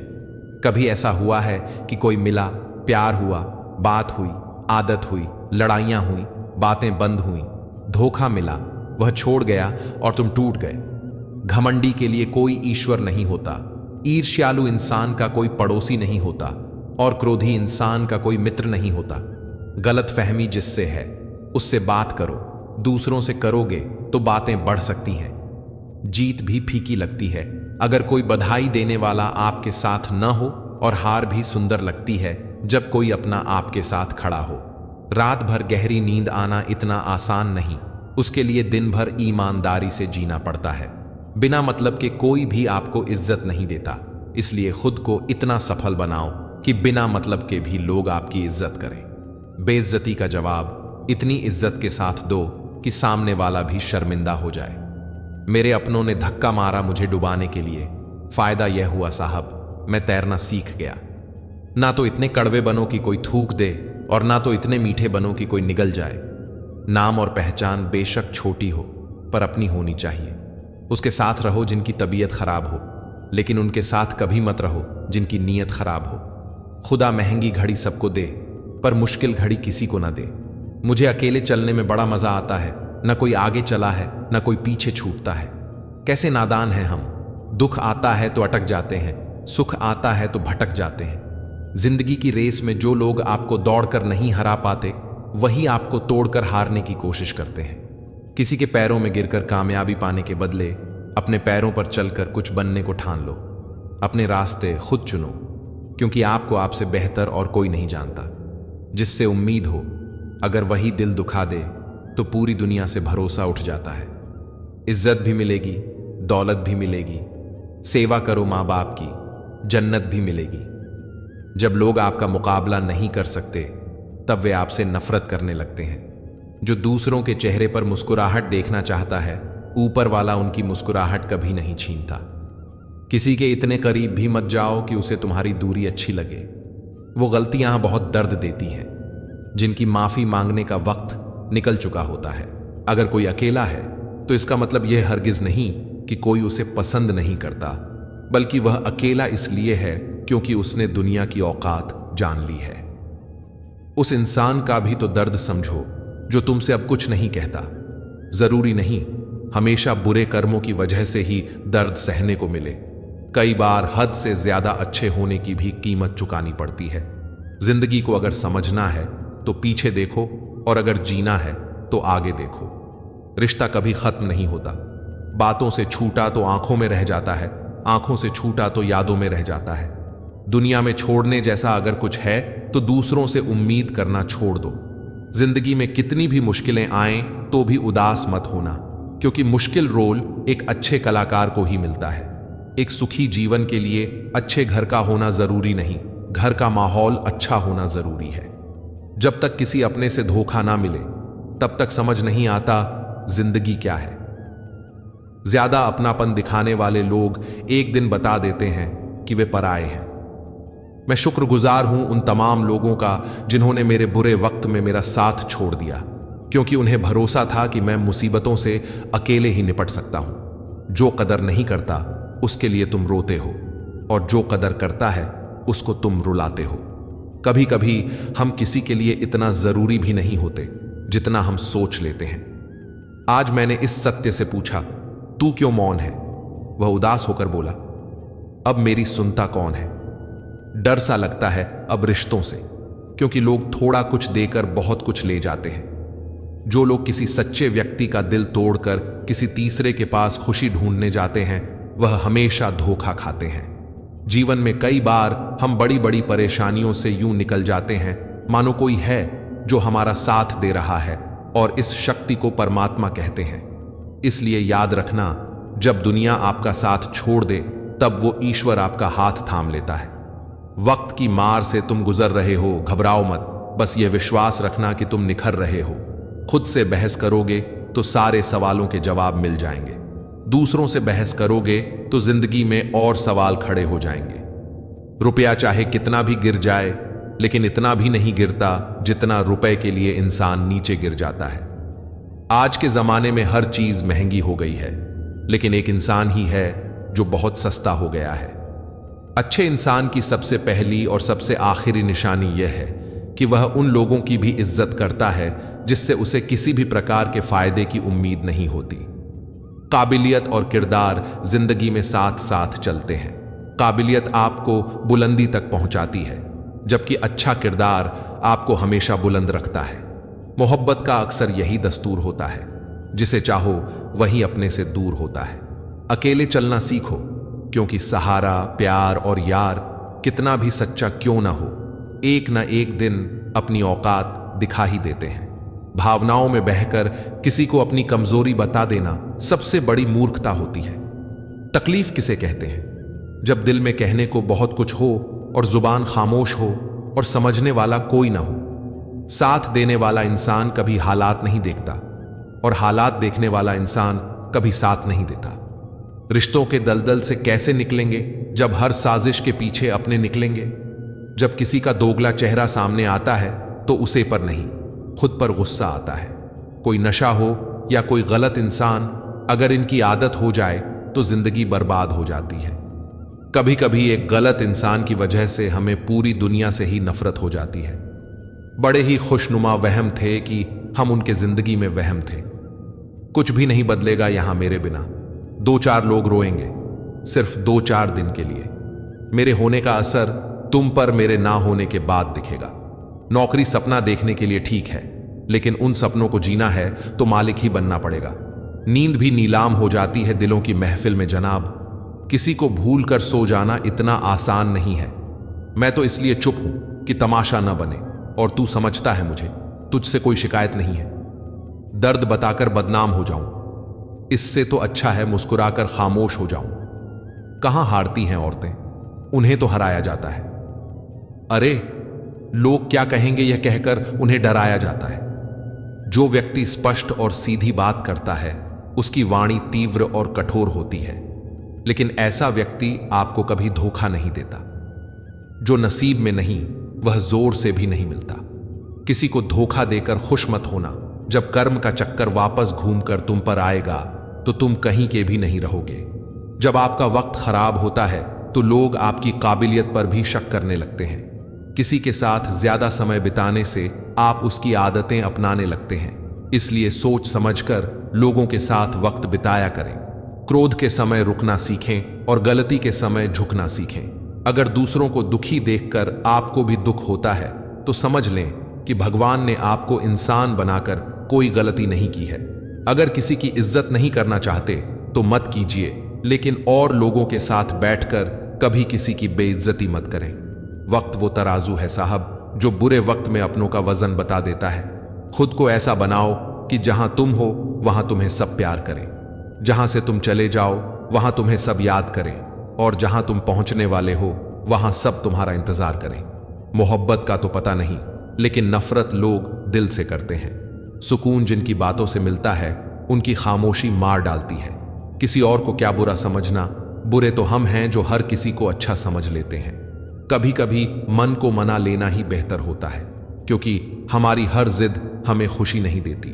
[SPEAKER 1] कभी ऐसा हुआ है कि कोई मिला, प्यार हुआ, बात हुई, आदत हुई, लड़ाइयां हुई, बातें बंद हुई, धोखा मिला, वह छोड़ गया और तुम टूट गए। घमंडी के लिए कोई ईश्वर नहीं होता, ईर्ष्यालु इंसान का कोई पड़ोसी नहीं होता, और क्रोधी इंसान का कोई मित्र नहीं होता। गलत फहमी जिससे है उससे बात करो। दूसरों से करोगे तो बातें बढ़ सकती हैं। जीत भी फीकी लगती है अगर कोई बधाई देने वाला आपके साथ न हो, और हार भी सुंदर लगती है जब कोई अपना आपके साथ खड़ा हो। रात भर गहरी नींद आना इतना आसान नहीं, उसके लिए दिन भर ईमानदारी से जीना पड़ता है। बिना मतलब के कोई भी आपको इज्जत नहीं देता, इसलिए खुद को इतना सफल बनाओ कि बिना मतलब के भी लोग आपकी इज्जत करें। बेइज्जती का जवाब इतनी इज्जत के साथ दो कि सामने वाला भी शर्मिंदा हो जाए। मेरे अपनों ने धक्का मारा मुझे डुबाने के लिए, फायदा यह हुआ साहब मैं तैरना सीख गया। ना तो इतने कड़वे बनो कि कोई थूक दे, और ना तो इतने मीठे बनो कि कोई निगल जाए। नाम और पहचान बेशक छोटी हो पर अपनी होनी चाहिए। उसके साथ रहो जिनकी तबीयत खराब हो, लेकिन उनके साथ कभी मत रहो जिनकी नीयत खराब हो। खुदा महंगी घड़ी सबको दे पर मुश्किल घड़ी किसी को ना दे। मुझे अकेले चलने में बड़ा मजा आता है, न कोई आगे चला है न कोई पीछे छूटता है। कैसे नादान हैं हम। दुख आता है तो अटक जाते हैं, सुख आता है तो भटक जाते हैं। जिंदगी की रेस में जो लोग आपको दौड़कर नहीं हरा पाते वही आपको तोड़कर हारने की कोशिश करते हैं। किसी के पैरों में गिरकर कामयाबी पाने के बदले अपने पैरों पर चलकर कुछ बनने को ठान लो। अपने रास्ते खुद चुनो, क्योंकि आपको आपसे बेहतर और कोई नहीं जानता। जिससे उम्मीद हो अगर वही दिल दुखा दे तो पूरी दुनिया से भरोसा उठ जाता है। इज्जत भी मिलेगी, दौलत भी मिलेगी, सेवा करो माँ बाप की, जन्नत भी मिलेगी। जब लोग आपका मुकाबला नहीं कर सकते तब वे आपसे नफरत करने लगते हैं। जो दूसरों के चेहरे पर मुस्कुराहट देखना चाहता है, ऊपर वाला उनकी मुस्कुराहट कभी नहीं छीनता। किसी के इतने करीब भी मत जाओ कि उसे तुम्हारी दूरी अच्छी लगे। वो गलतियां बहुत दर्द देती हैं, जिनकी माफी मांगने का वक्त निकल चुका होता है। अगर कोई अकेला है तो इसका मतलब यह हरगिज नहीं कि कोई उसे पसंद नहीं करता, बल्कि वह अकेला इसलिए है क्योंकि उसने दुनिया की औकात जान ली है। उस इंसान का भी तो दर्द समझो जो तुमसे अब कुछ नहीं कहता। जरूरी नहीं हमेशा बुरे कर्मों की वजह से ही दर्द सहने को मिले। कई बार हद से ज्यादा अच्छे होने की भी कीमत चुकानी पड़ती है। जिंदगी को अगर समझना है तो पीछे देखो, और अगर जीना है तो आगे देखो। रिश्ता कभी खत्म नहीं होता। बातों से छूटा तो आंखों में रह जाता है, आंखों से छूटा तो यादों में रह जाता है। दुनिया में छोड़ने जैसा अगर कुछ है तो दूसरों से उम्मीद करना छोड़ दो। जिंदगी में कितनी भी मुश्किलें आएं तो भी उदास मत होना, क्योंकि मुश्किल रोल एक अच्छे कलाकार को ही मिलता है। एक सुखी जीवन के लिए अच्छे घर का होना जरूरी नहीं, घर का माहौल अच्छा होना जरूरी है। जब तक किसी अपने से धोखा ना मिले तब तक समझ नहीं आता जिंदगी क्या है। ज्यादा अपनापन दिखाने वाले लोग एक दिन बता देते हैं कि वे पराए हैं। मैं शुक्रगुजार हूं उन तमाम लोगों का जिन्होंने मेरे बुरे वक्त में मेरा साथ छोड़ दिया, क्योंकि उन्हें भरोसा था कि मैं मुसीबतों से अकेले ही निपट सकता हूं। जो कदर नहीं करता उसके लिए तुम रोते हो, और जो कदर करता है उसको तुम रुलाते हो। कभी कभी हम किसी के लिए इतना जरूरी भी नहीं होते जितना हम सोच लेते हैं। आज मैंने इस सत्य से पूछा, तू क्यों मौन है? वह उदास होकर बोला, अब मेरी सुनता कौन है? डर सा लगता है अब रिश्तों से, क्योंकि लोग थोड़ा कुछ देकर बहुत कुछ ले जाते हैं। जो लोग किसी सच्चे व्यक्ति का दिल तोड़कर किसी तीसरे के पास खुशी ढूंढने जाते हैं, वह हमेशा धोखा खाते हैं। जीवन में कई बार हम बड़ी बड़ी परेशानियों से यूं निकल जाते हैं मानो कोई है जो हमारा साथ दे रहा है, और इस शक्ति को परमात्मा कहते हैं। इसलिए याद रखना, जब दुनिया आपका साथ छोड़ दे तब वो ईश्वर आपका हाथ थाम लेता है। वक्त की मार से तुम गुजर रहे हो, घबराओ मत। बस ये विश्वास रखना कि तुम निखर रहे हो। खुद से बहस करोगे तो सारे सवालों के जवाब मिल जाएंगे। दूसरों से बहस करोगे तो जिंदगी में और सवाल खड़े हो जाएंगे। रुपया चाहे कितना भी गिर जाए, लेकिन इतना भी नहीं गिरता जितना रुपए के लिए इंसान नीचे गिर जाता है। आज के जमाने में हर चीज महंगी हो गई है, लेकिन एक इंसान ही है जो बहुत सस्ता हो गया है। अच्छे इंसान की सबसे पहली और सबसे आखिरी निशानी यह है कि वह उन लोगों की भी इज्जत करता है जिससे उसे किसी भी प्रकार के फायदे की उम्मीद नहीं होती। काबिलियत और किरदार जिंदगी में साथ साथ चलते हैं। काबिलियत आपको बुलंदी तक पहुंचाती है, जबकि अच्छा किरदार आपको हमेशा बुलंद रखता है। मोहब्बत का अक्सर यही दस्तूर होता है, जिसे चाहो वही अपने से दूर होता है। अकेले चलना सीखो, क्योंकि सहारा, प्यार और यार कितना भी सच्चा क्यों ना हो, एक ना एक दिन अपनी औकात दिखा ही देते हैं। भावनाओं में बहकर किसी को अपनी कमजोरी बता देना सबसे बड़ी मूर्खता होती है। तकलीफ किसे कहते हैं? जब दिल में कहने को बहुत कुछ हो और जुबान खामोश हो और समझने वाला कोई ना हो। साथ देने वाला इंसान कभी हालात नहीं देखता, और हालात देखने वाला इंसान कभी साथ नहीं देता। रिश्तों के दलदल से कैसे निकलेंगे जब हर साजिश के पीछे अपने निकलेंगे। जब किसी का दोगला चेहरा सामने आता है तो उसे पर नहीं, खुद पर गुस्सा आता है। कोई नशा हो या कोई गलत इंसान, अगर इनकी आदत हो जाए तो जिंदगी बर्बाद हो जाती है। कभी कभी एक गलत इंसान की वजह से हमें पूरी दुनिया से ही नफरत हो जाती है। बड़े ही खुशनुमा वहम थे कि हम उनके जिंदगी में वहम थे। कुछ भी नहीं बदलेगा यहां मेरे बिना। 2-4 लोग रोएंगे, सिर्फ 2-4 दिन के लिए। मेरे होने का असर तुम पर मेरे ना होने के बाद दिखेगा। नौकरी सपना देखने के लिए ठीक है, लेकिन उन सपनों को जीना है तो मालिक ही बनना पड़ेगा। नींद भी नीलाम हो जाती है दिलों की महफिल में जनाब। किसी को भूल कर सो जाना इतना आसान नहीं है। मैं तो इसलिए चुप हूं कि तमाशा न बने, और तू समझता है मुझे, तुझसे कोई शिकायत नहीं है। दर्द बताकर बदनाम हो जाऊं, इससे तो अच्छा है मुस्कुराकर खामोश हो जाऊं। कहां हारती हैं औरतें, उन्हें तो हराया जाता है। अरे लोग क्या कहेंगे यह कहकर उन्हें डराया जाता है। जो व्यक्ति स्पष्ट और सीधी बात करता है उसकी वाणी तीव्र और कठोर होती है, लेकिन ऐसा व्यक्ति आपको कभी धोखा नहीं देता। जो नसीब में नहीं वह जोर से भी नहीं मिलता। किसी को धोखा देकर खुश मत होना। जब कर्म का चक्कर वापस घूमकर तुम पर आएगा तो तुम कहीं के भी नहीं रहोगे। जब आपका वक्त खराब होता है तो लोग आपकी काबिलियत पर भी शक करने लगते हैं। किसी के साथ ज्यादा समय बिताने से आप उसकी आदतें अपनाने लगते हैं। इसलिए सोच समझकर लोगों के साथ वक्त बिताया करें। क्रोध के समय रुकना सीखें और गलती के समय झुकना सीखें। अगर दूसरों को दुखी देखकर आपको भी दुख होता है तो समझ लें कि भगवान ने आपको इंसान बनाकर कोई गलती नहीं की है। अगर किसी की इज्जत नहीं करना चाहते तो मत कीजिए, लेकिन और लोगों के साथ बैठकर कभी किसी की बेइज्जती मत करें। वक्त वो तराजू है साहब जो बुरे वक्त में अपनों का वजन बता देता है। खुद को ऐसा बनाओ कि जहां तुम हो वहां तुम्हें सब प्यार करें, जहां से तुम चले जाओ वहां तुम्हें सब याद करें, और जहां तुम पहुंचने वाले हो वहां सब तुम्हारा इंतजार करें। मोहब्बत का तो पता नहीं, लेकिन नफरत लोग दिल से करते हैं। सुकून जिनकी बातों से मिलता है उनकी खामोशी मार डालती है। किसी और को क्या बुरा समझना, बुरे तो हम हैं जो हर किसी को अच्छा समझ लेते हैं। कभी कभी मन को मना लेना ही बेहतर होता है, क्योंकि हमारी हर जिद हमें खुशी नहीं देती।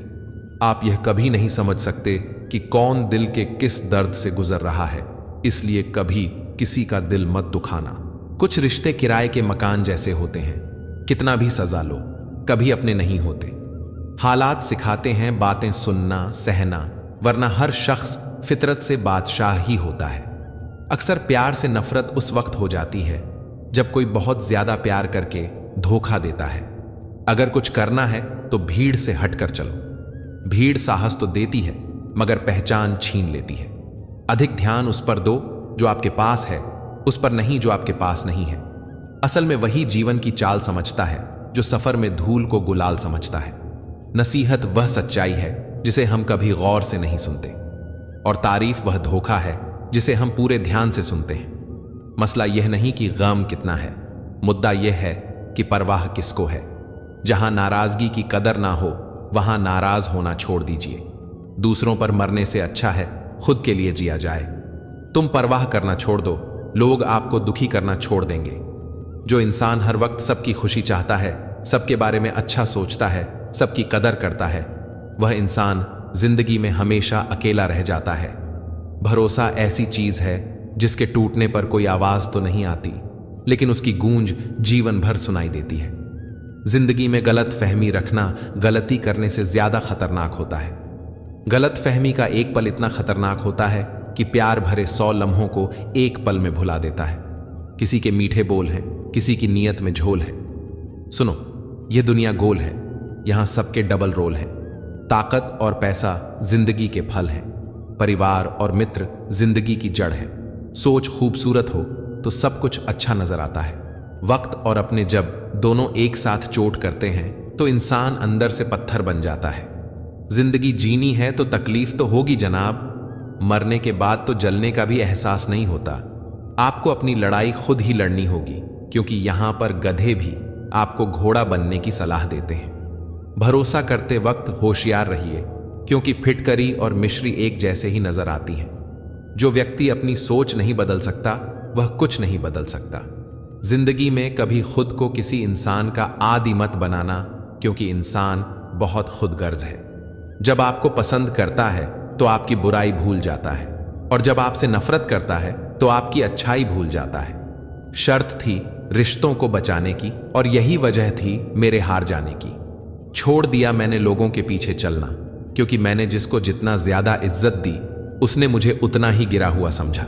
[SPEAKER 1] आप यह कभी नहीं समझ सकते कि कौन दिल के किस दर्द से गुजर रहा है, इसलिए कभी किसी का दिल मत दुखाना। कुछ रिश्ते किराए के मकान जैसे होते हैं, कितना भी सजा लो कभी अपने नहीं होते। हालात सिखाते हैं बातें सुनना सहना, वरना हर शख्स फितरत से बादशाह ही होता है। अक्सर प्यार से नफरत उस वक्त हो जाती है जब कोई बहुत ज्यादा प्यार करके धोखा देता है। अगर कुछ करना है तो भीड़ से हटकर चलो। भीड़ साहस तो देती है मगर पहचान छीन लेती है। अधिक ध्यान उस पर दो जो आपके पास है, उस पर नहीं जो आपके पास नहीं है। असल में वही जीवन की चाल समझता है जो सफर में धूल को गुलाल समझता है। नसीहत वह सच्चाई है जिसे हम कभी गौर से नहीं सुनते, और तारीफ वह धोखा है जिसे हम पूरे ध्यान से सुनते हैं। मसला यह नहीं कि गम कितना है, मुद्दा यह है कि परवाह किसको है। जहां नाराजगी की कदर ना हो वहां नाराज होना छोड़ दीजिए। दूसरों पर मरने से अच्छा है खुद के लिए जिया जाए। तुम परवाह करना छोड़ दो, लोग आपको दुखी करना छोड़ देंगे। जो इंसान हर वक्त सबकी खुशी चाहता है, सबके बारे में अच्छा सोचता है, सबकी कदर करता है, वह इंसान जिंदगी में हमेशा अकेला रह जाता है। भरोसा ऐसी चीज है जिसके टूटने पर कोई आवाज तो नहीं आती, लेकिन उसकी गूंज जीवन भर सुनाई देती है। जिंदगी में गलत फहमी रखना गलती करने से ज्यादा खतरनाक होता है। गलत फहमी का एक पल इतना खतरनाक होता है कि प्यार भरे 100 लम्हों को एक पल में भुला देता है। किसी के मीठे बोल हैं, किसी की नीयत में झोल है। सुनो, यह दुनिया गोल है, यहां सबके डबल रोल है। ताकत और पैसा जिंदगी के फल हैं, परिवार और मित्र जिंदगी की जड़ है। सोच खूबसूरत हो तो सब कुछ अच्छा नजर आता है। वक्त और अपने जब दोनों एक साथ चोट करते हैं तो इंसान अंदर से पत्थर बन जाता है। जिंदगी जीनी है तो तकलीफ तो होगी जनाब, मरने के बाद तो जलने का भी एहसास नहीं होता। आपको अपनी लड़ाई खुद ही लड़नी होगी, क्योंकि यहां पर गधे भी आपको घोड़ा बनने की सलाह देते हैं। भरोसा करते वक्त होशियार रहिए, क्योंकि फिटकरी और मिश्री एक जैसे ही नजर आती हैं। जो व्यक्ति अपनी सोच नहीं बदल सकता वह कुछ नहीं बदल सकता। जिंदगी में कभी खुद को किसी इंसान का आदी मत बनाना, क्योंकि इंसान बहुत खुदगर्ज है। जब आपको पसंद करता है तो आपकी बुराई भूल जाता है, और जब आपसे नफरत करता है तो आपकी अच्छाई भूल जाता है। शर्त थी रिश्तों को बचाने की, और यही वजह थी मेरे हार जाने की। छोड़ दिया मैंने लोगों के पीछे चलना, क्योंकि मैंने जिसको जितना ज्यादा इज्जत दी उसने मुझे उतना ही गिरा हुआ समझा।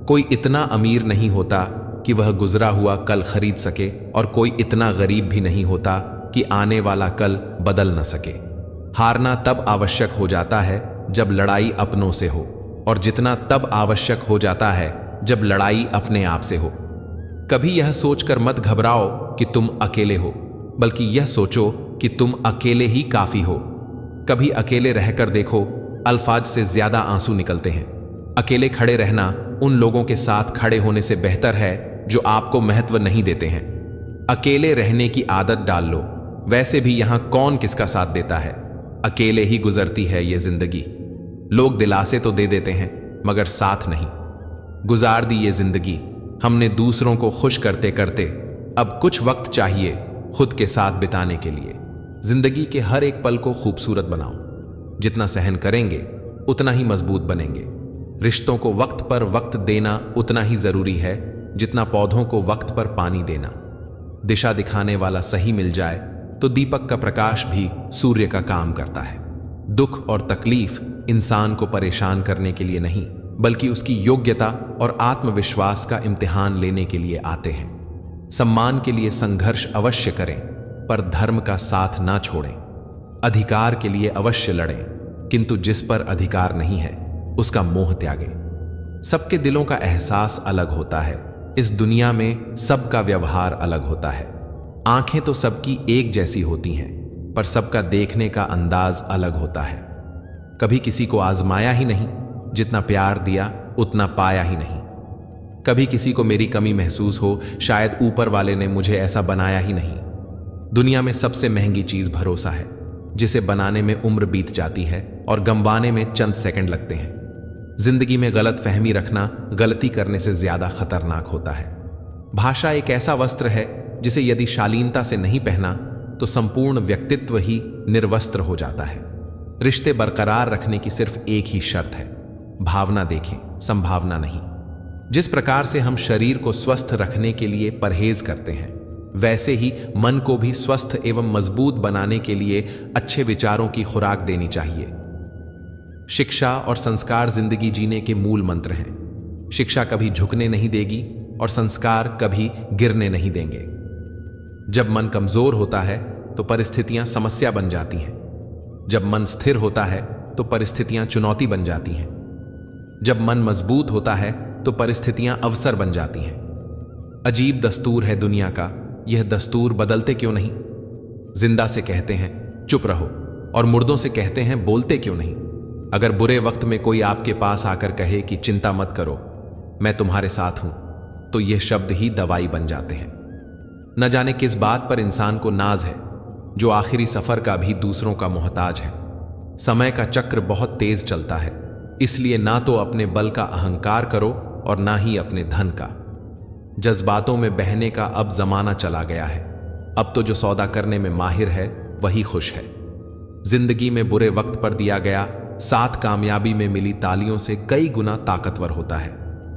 [SPEAKER 1] कोई इतना अमीर नहीं होता कि वह गुजरा हुआ कल खरीद सके, और कोई इतना गरीब भी नहीं होता कि आने वाला कल बदल न सके। हारना तब आवश्यक हो जाता है जब लड़ाई अपनों से हो, और जितना तब आवश्यक हो जाता है जब लड़ाई अपने आप से हो। कभी यह सोचकर मत घबराओ कि तुम अकेले हो, बल्कि यह सोचो कि तुम अकेले ही काफी हो। कभी अकेले रहकर देखो, अल्फाज से ज्यादा आंसू निकलते हैं। अकेले खड़े रहना उन लोगों के साथ खड़े होने से बेहतर है जो आपको महत्व नहीं देते हैं। अकेले रहने की आदत डाल लो। वैसे भी यहां कौन किसका साथ देता है, अकेले ही गुजरती है ये जिंदगी। लोग दिलासे तो दे देते हैं मगर साथ नहीं। गुजार दी ये जिंदगी हमने दूसरों को खुश करते करते, अब कुछ वक्त चाहिए खुद के साथ बिताने के लिए। जिंदगी के हर एक पल को खूबसूरत बनाओ। जितना सहन करेंगे उतना ही मजबूत बनेंगे। रिश्तों को वक्त पर वक्त देना उतना ही जरूरी है जितना पौधों को वक्त पर पानी देना। दिशा दिखाने वाला सही मिल जाए तो दीपक का प्रकाश भी सूर्य का काम करता है। दुख और तकलीफ इंसान को परेशान करने के लिए नहीं, बल्कि उसकी योग्यता और आत्मविश्वास का इम्तिहान लेने के लिए आते हैं। सम्मान के लिए संघर्ष अवश्य करें, पर धर्म का साथ ना छोड़ें। अधिकार के लिए अवश्य लड़ें, किंतु जिस पर अधिकार नहीं है उसका मोह त्यागें। सबके दिलों का एहसास अलग होता है। इस दुनिया में सबका व्यवहार अलग होता है। आंखें तो सबकी एक जैसी होती हैं, पर सबका देखने का अंदाज अलग होता है। कभी किसी को आजमाया ही नहीं, जितना प्यार दिया उतना पाया ही नहीं। कभी किसी को मेरी कमी महसूस हो, शायद ऊपर वाले ने मुझे ऐसा बनाया ही नहीं। दुनिया में सबसे महंगी चीज भरोसा है, जिसे बनाने में उम्र बीत जाती है और गंवाने में चंद सेकंड लगते हैं। जिंदगी में गलत फहमी रखना गलती करने से ज्यादा खतरनाक होता है। भाषा एक ऐसा वस्त्र है जिसे यदि शालीनता से नहीं पहना तो संपूर्ण व्यक्तित्व ही निर्वस्त्र हो जाता है। रिश्ते बरकरार रखने की सिर्फ एक ही शर्त है, भावना देखें, संभावना नहीं। जिस प्रकार से हम शरीर को स्वस्थ रखने के लिए परहेज करते हैं, वैसे ही मन को भी स्वस्थ एवं मजबूत बनाने के लिए अच्छे विचारों की खुराक देनी चाहिए। शिक्षा और संस्कार जिंदगी जीने के मूल मंत्र हैं। शिक्षा कभी झुकने नहीं देगी और संस्कार कभी गिरने नहीं देंगे। जब मन कमजोर होता है तो परिस्थितियां समस्या बन जाती हैं। जब मन स्थिर होता है तो परिस्थितियां चुनौती बन जाती हैं। जब मन मजबूत होता है तो परिस्थितियां अवसर बन जाती हैं। अजीब दस्तूर है दुनिया का, यह दस्तूर बदलते क्यों नहीं? जिंदा से कहते हैं चुप रहो, और मुर्दों से कहते हैं बोलते क्यों नहीं? अगर बुरे वक्त में कोई आपके पास आकर कहे कि चिंता मत करो, मैं तुम्हारे साथ हूं, तो यह शब्द ही दवाई बन जाते हैं। न जाने किस बात पर इंसान को नाज है, जो आखिरी सफर का भी दूसरों का मोहताज है। समय का चक्र बहुत तेज चलता है, इसलिए ना तो अपने बल का अहंकार करो और ना ही अपने धन का। जज्बातों में बहने का अब जमाना चला गया है। अब तो जो सौदा करने में माहिर है वही खुश है। जिंदगी में बुरे वक्त पर दिया गया साथ कामयाबी में मिली तालियों से कई गुना ताकतवर होता है।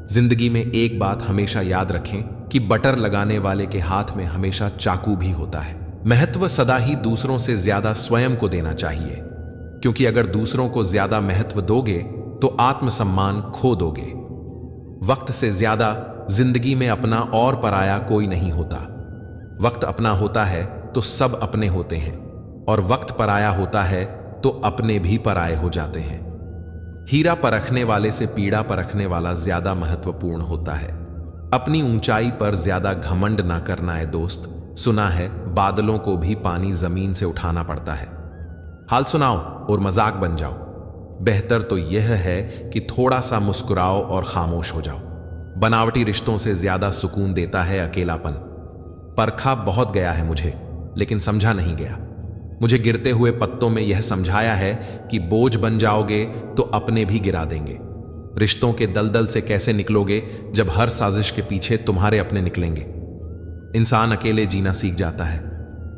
[SPEAKER 1] जिंदगी में एक बात हमेशा याद रखें कि बटर लगाने वाले के हाथ में हमेशा चाकू भी होता है। महत्व सदा ही दूसरों से ज्यादा स्वयं को देना चाहिए, क्योंकि अगर दूसरों को ज्यादा महत्व दोगे तो आत्मसम्मान खो दोगे। वक्त से ज्यादा जिंदगी में अपना और पराया कोई नहीं होता। वक्त अपना होता है तो सब अपने होते हैं, और वक्त पराया होता है तो अपने भी पराये हो जाते हैं। हीरा परखने वाले से पीड़ा परखने वाला ज्यादा महत्वपूर्ण होता है। अपनी ऊंचाई पर ज्यादा घमंड ना करना है दोस्त। सुना है बादलों को भी पानी जमीन से उठाना पड़ता है। हाल सुनाओ और मजाक बन जाओ। बेहतर तो यह है कि थोड़ा सा मुस्कुराओ और खामोश हो जाओ। बनावटी रिश्तों से ज्यादा सुकून देता है अकेलापन। परखा बहुत गया है मुझे, लेकिन समझा नहीं गया। मुझे गिरते हुए पत्तों में यह समझाया है कि बोझ बन जाओगे तो अपने भी गिरा देंगे। रिश्तों के दलदल से कैसे निकलोगे जब हर साजिश के पीछे तुम्हारे अपने निकलेंगे। इंसान अकेले जीना सीख जाता है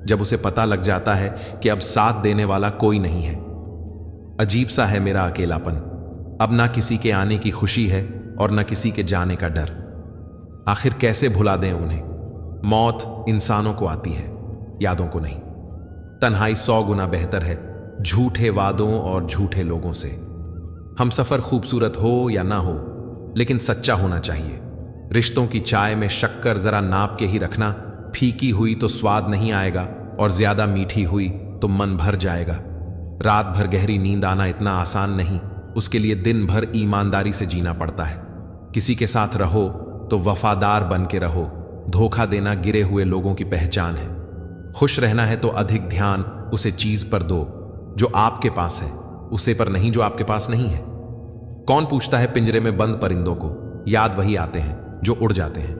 [SPEAKER 1] जब उसे पता लग जाता है कि अब साथ देने वाला कोई नहीं है। अजीब सा है मेरा अकेलापन। अब ना किसी के आने की खुशी है और ना किसी के जाने का डर। आखिर कैसे भुला दें उन्हें? मौत इंसानों को आती है, यादों को नहीं। तन्हाई 100 गुना बेहतर है झूठे वादों और झूठे लोगों से। हम सफर खूबसूरत हो या ना हो, लेकिन सच्चा होना चाहिए। रिश्तों की चाय में शक्कर जरा नाप के ही रखना। फीकी हुई तो स्वाद नहीं आएगा और ज्यादा मीठी हुई तो मन भर जाएगा। रात भर गहरी नींद आना इतना आसान नहीं, उसके लिए दिन भर ईमानदारी से जीना पड़ता है। किसी के साथ रहो तो वफादार बन के रहो। धोखा देना गिरे हुए लोगों की पहचान है। खुश रहना है तो अधिक ध्यान उसे चीज पर दो जो आपके पास है, उसे पर नहीं जो आपके पास नहीं है। कौन पूछता है पिंजरे में बंद परिंदों को? याद वही आते हैं जो उड़ जाते हैं।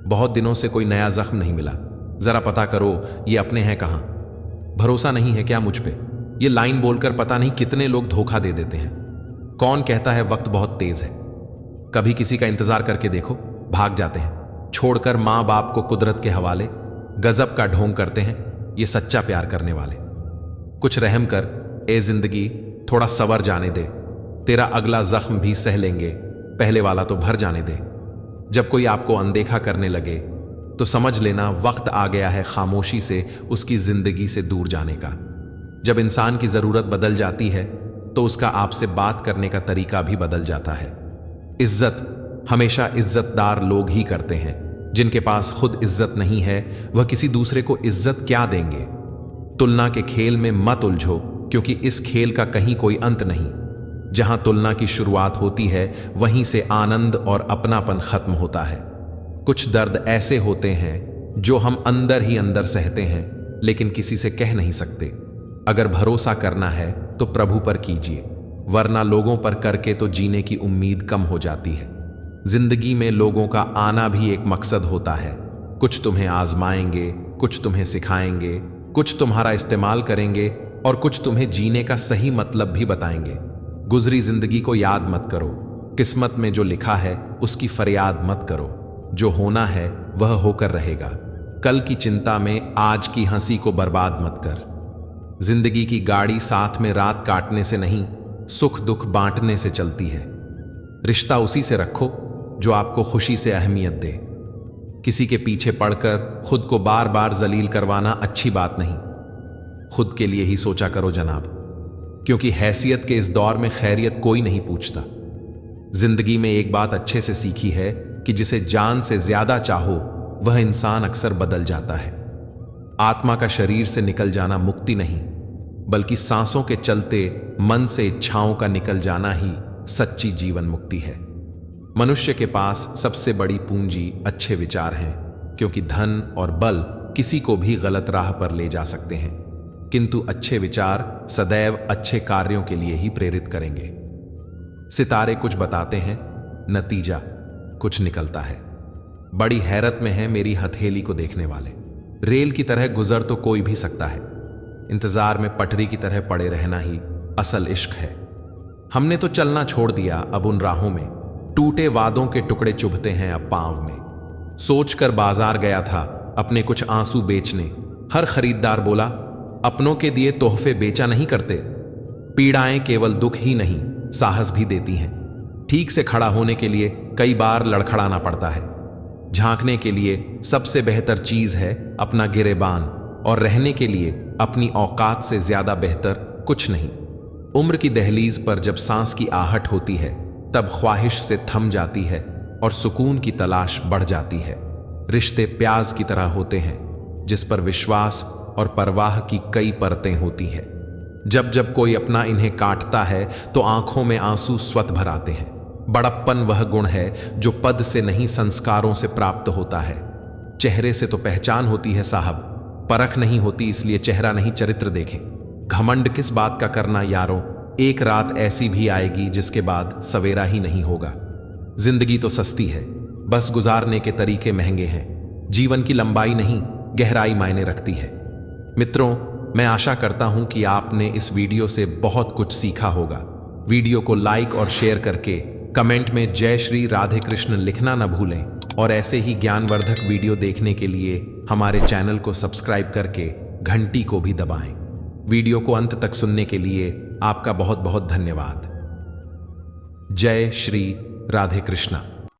[SPEAKER 1] बहुत दिनों से कोई नया जख्म नहीं मिला, जरा पता करो ये अपने हैं कहां। भरोसा नहीं है क्या मुझ पे? ये लाइन बोलकर पता नहीं कितने लोग धोखा दे देते हैं। कौन कहता है वक्त बहुत तेज है? कभी किसी का इंतजार करके देखो, भाग जाते हैं छोड़कर मां बाप को कुदरत के हवाले। गजब का ढोंग करते हैं ये सच्चा प्यार करने वाले। कुछ रहम कर ए जिंदगी, थोड़ा सवर जाने दे। तेरा अगला जख्म भी सह लेंगे, पहले वाला तो भर जाने दे। जब कोई आपको अनदेखा करने लगे तो समझ लेना वक्त आ गया है खामोशी से उसकी जिंदगी से दूर जाने का। जब इंसान की जरूरत बदल जाती है तो उसका आपसे बात करने का तरीका भी बदल जाता है। इज्जत हमेशा इज्जतदार लोग ही करते हैं। जिनके पास खुद इज्जत नहीं है वह किसी दूसरे को इज्जत क्या देंगे? तुलना के खेल में मत उलझो, क्योंकि इस खेल का कहीं कोई अंत नहीं। जहां तुलना की शुरुआत होती है वहीं से आनंद और अपनापन खत्म होता है। कुछ दर्द ऐसे होते हैं जो हम अंदर ही अंदर सहते हैं, लेकिन किसी से कह नहीं सकते। अगर भरोसा करना है तो प्रभु पर कीजिए, वरना लोगों पर करके तो जीने की उम्मीद कम हो जाती है। जिंदगी में लोगों का आना भी एक मकसद होता है। कुछ तुम्हें आजमाएंगे, कुछ तुम्हें सिखाएंगे, कुछ तुम्हारा इस्तेमाल करेंगे और कुछ तुम्हें जीने का सही मतलब भी बताएंगे। गुजरी जिंदगी को याद मत करो, किस्मत में जो लिखा है उसकी फरियाद मत करो। जो होना है वह होकर रहेगा। कल की चिंता में आज की हंसी को बर्बाद मत कर। जिंदगी की गाड़ी साथ में रात काटने से नहीं, सुख दुख बांटने से चलती है। रिश्ता उसी से रखो जो आपको खुशी से अहमियत दे। किसी के पीछे पड़कर खुद को बार बार जलील करवाना अच्छी बात नहीं। खुद के लिए ही सोचा करो जनाब, क्योंकि हैसियत के इस दौर में खैरियत कोई नहीं पूछता। जिंदगी में एक बात अच्छे से सीखी है कि जिसे जान से ज्यादा चाहो वह इंसान अक्सर बदल जाता है। आत्मा का शरीर से निकल जाना मुक्ति नहीं, बल्कि सांसों के चलते मन से इच्छाओं का निकल जाना ही सच्ची जीवन मुक्ति है। मनुष्य के पास सबसे बड़ी पूंजी अच्छे विचार हैं, क्योंकि धन और बल किसी को भी गलत राह पर ले जा सकते हैं, किंतु अच्छे विचार सदैव अच्छे कार्यों के लिए ही प्रेरित करेंगे। सितारे कुछ बताते हैं, नतीजा कुछ निकलता है। बड़ी हैरत में है मेरी हथेली को देखने वाले। रेल की तरह गुजर तो कोई भी सकता है, इंतजार में पटरी की तरह पड़े रहना ही असल इश्क है। हमने तो चलना छोड़ दिया अब उन राहों में, टूटे वादों के टुकड़े चुभते हैं अब पांव में। सोचकर बाजार गया था अपने कुछ आंसू बेचने, हर खरीदार बोला अपनों के दिए तोहफे बेचा नहीं करते। पीड़ाएं केवल दुख ही नहीं साहस भी देती हैं। ठीक से खड़ा होने के लिए कई बार लड़खड़ाना पड़ता है। झांकने के लिए सबसे बेहतर चीज है अपना गिरेबान, और रहने के लिए अपनी औकात से ज्यादा बेहतर कुछ नहीं। उम्र की दहलीज पर जब सांस की आहट होती है तब ख्वाहिश से थम जाती है और सुकून की तलाश बढ़ जाती है। रिश्ते प्याज की तरह होते हैं जिस पर विश्वास और परवाह की कई परतें होती हैं। जब जब कोई अपना इन्हें काटता है तो आंखों में आंसू स्वत भर आते हैं। बड़प्पन वह गुण है जो पद से नहीं संस्कारों से प्राप्त होता है। चेहरे से तो पहचान होती है साहब, परख नहीं होती, इसलिए चेहरा नहीं चरित्र देखें। घमंड किस बात का करना यारों, एक रात ऐसी भी आएगी जिसके बाद सवेरा ही नहीं होगा। जिंदगी तो सस्ती है, बस गुजारने के तरीके महंगे हैं। जीवन की लंबाई नहीं गहराई मायने रखती है। मित्रों, मैं आशा करता हूं कि आपने इस वीडियो से बहुत कुछ सीखा होगा। वीडियो को लाइक और शेयर करके कमेंट में जय श्री राधे कृष्ण लिखना न भूलें, और ऐसे ही ज्ञानवर्धक वीडियो देखने के लिए हमारे चैनल को सब्सक्राइब करके घंटी को भी दबाएं। वीडियो को अंत तक सुनने के लिए आपका बहुत बहुत धन्यवाद। जय श्री राधे कृष्णा।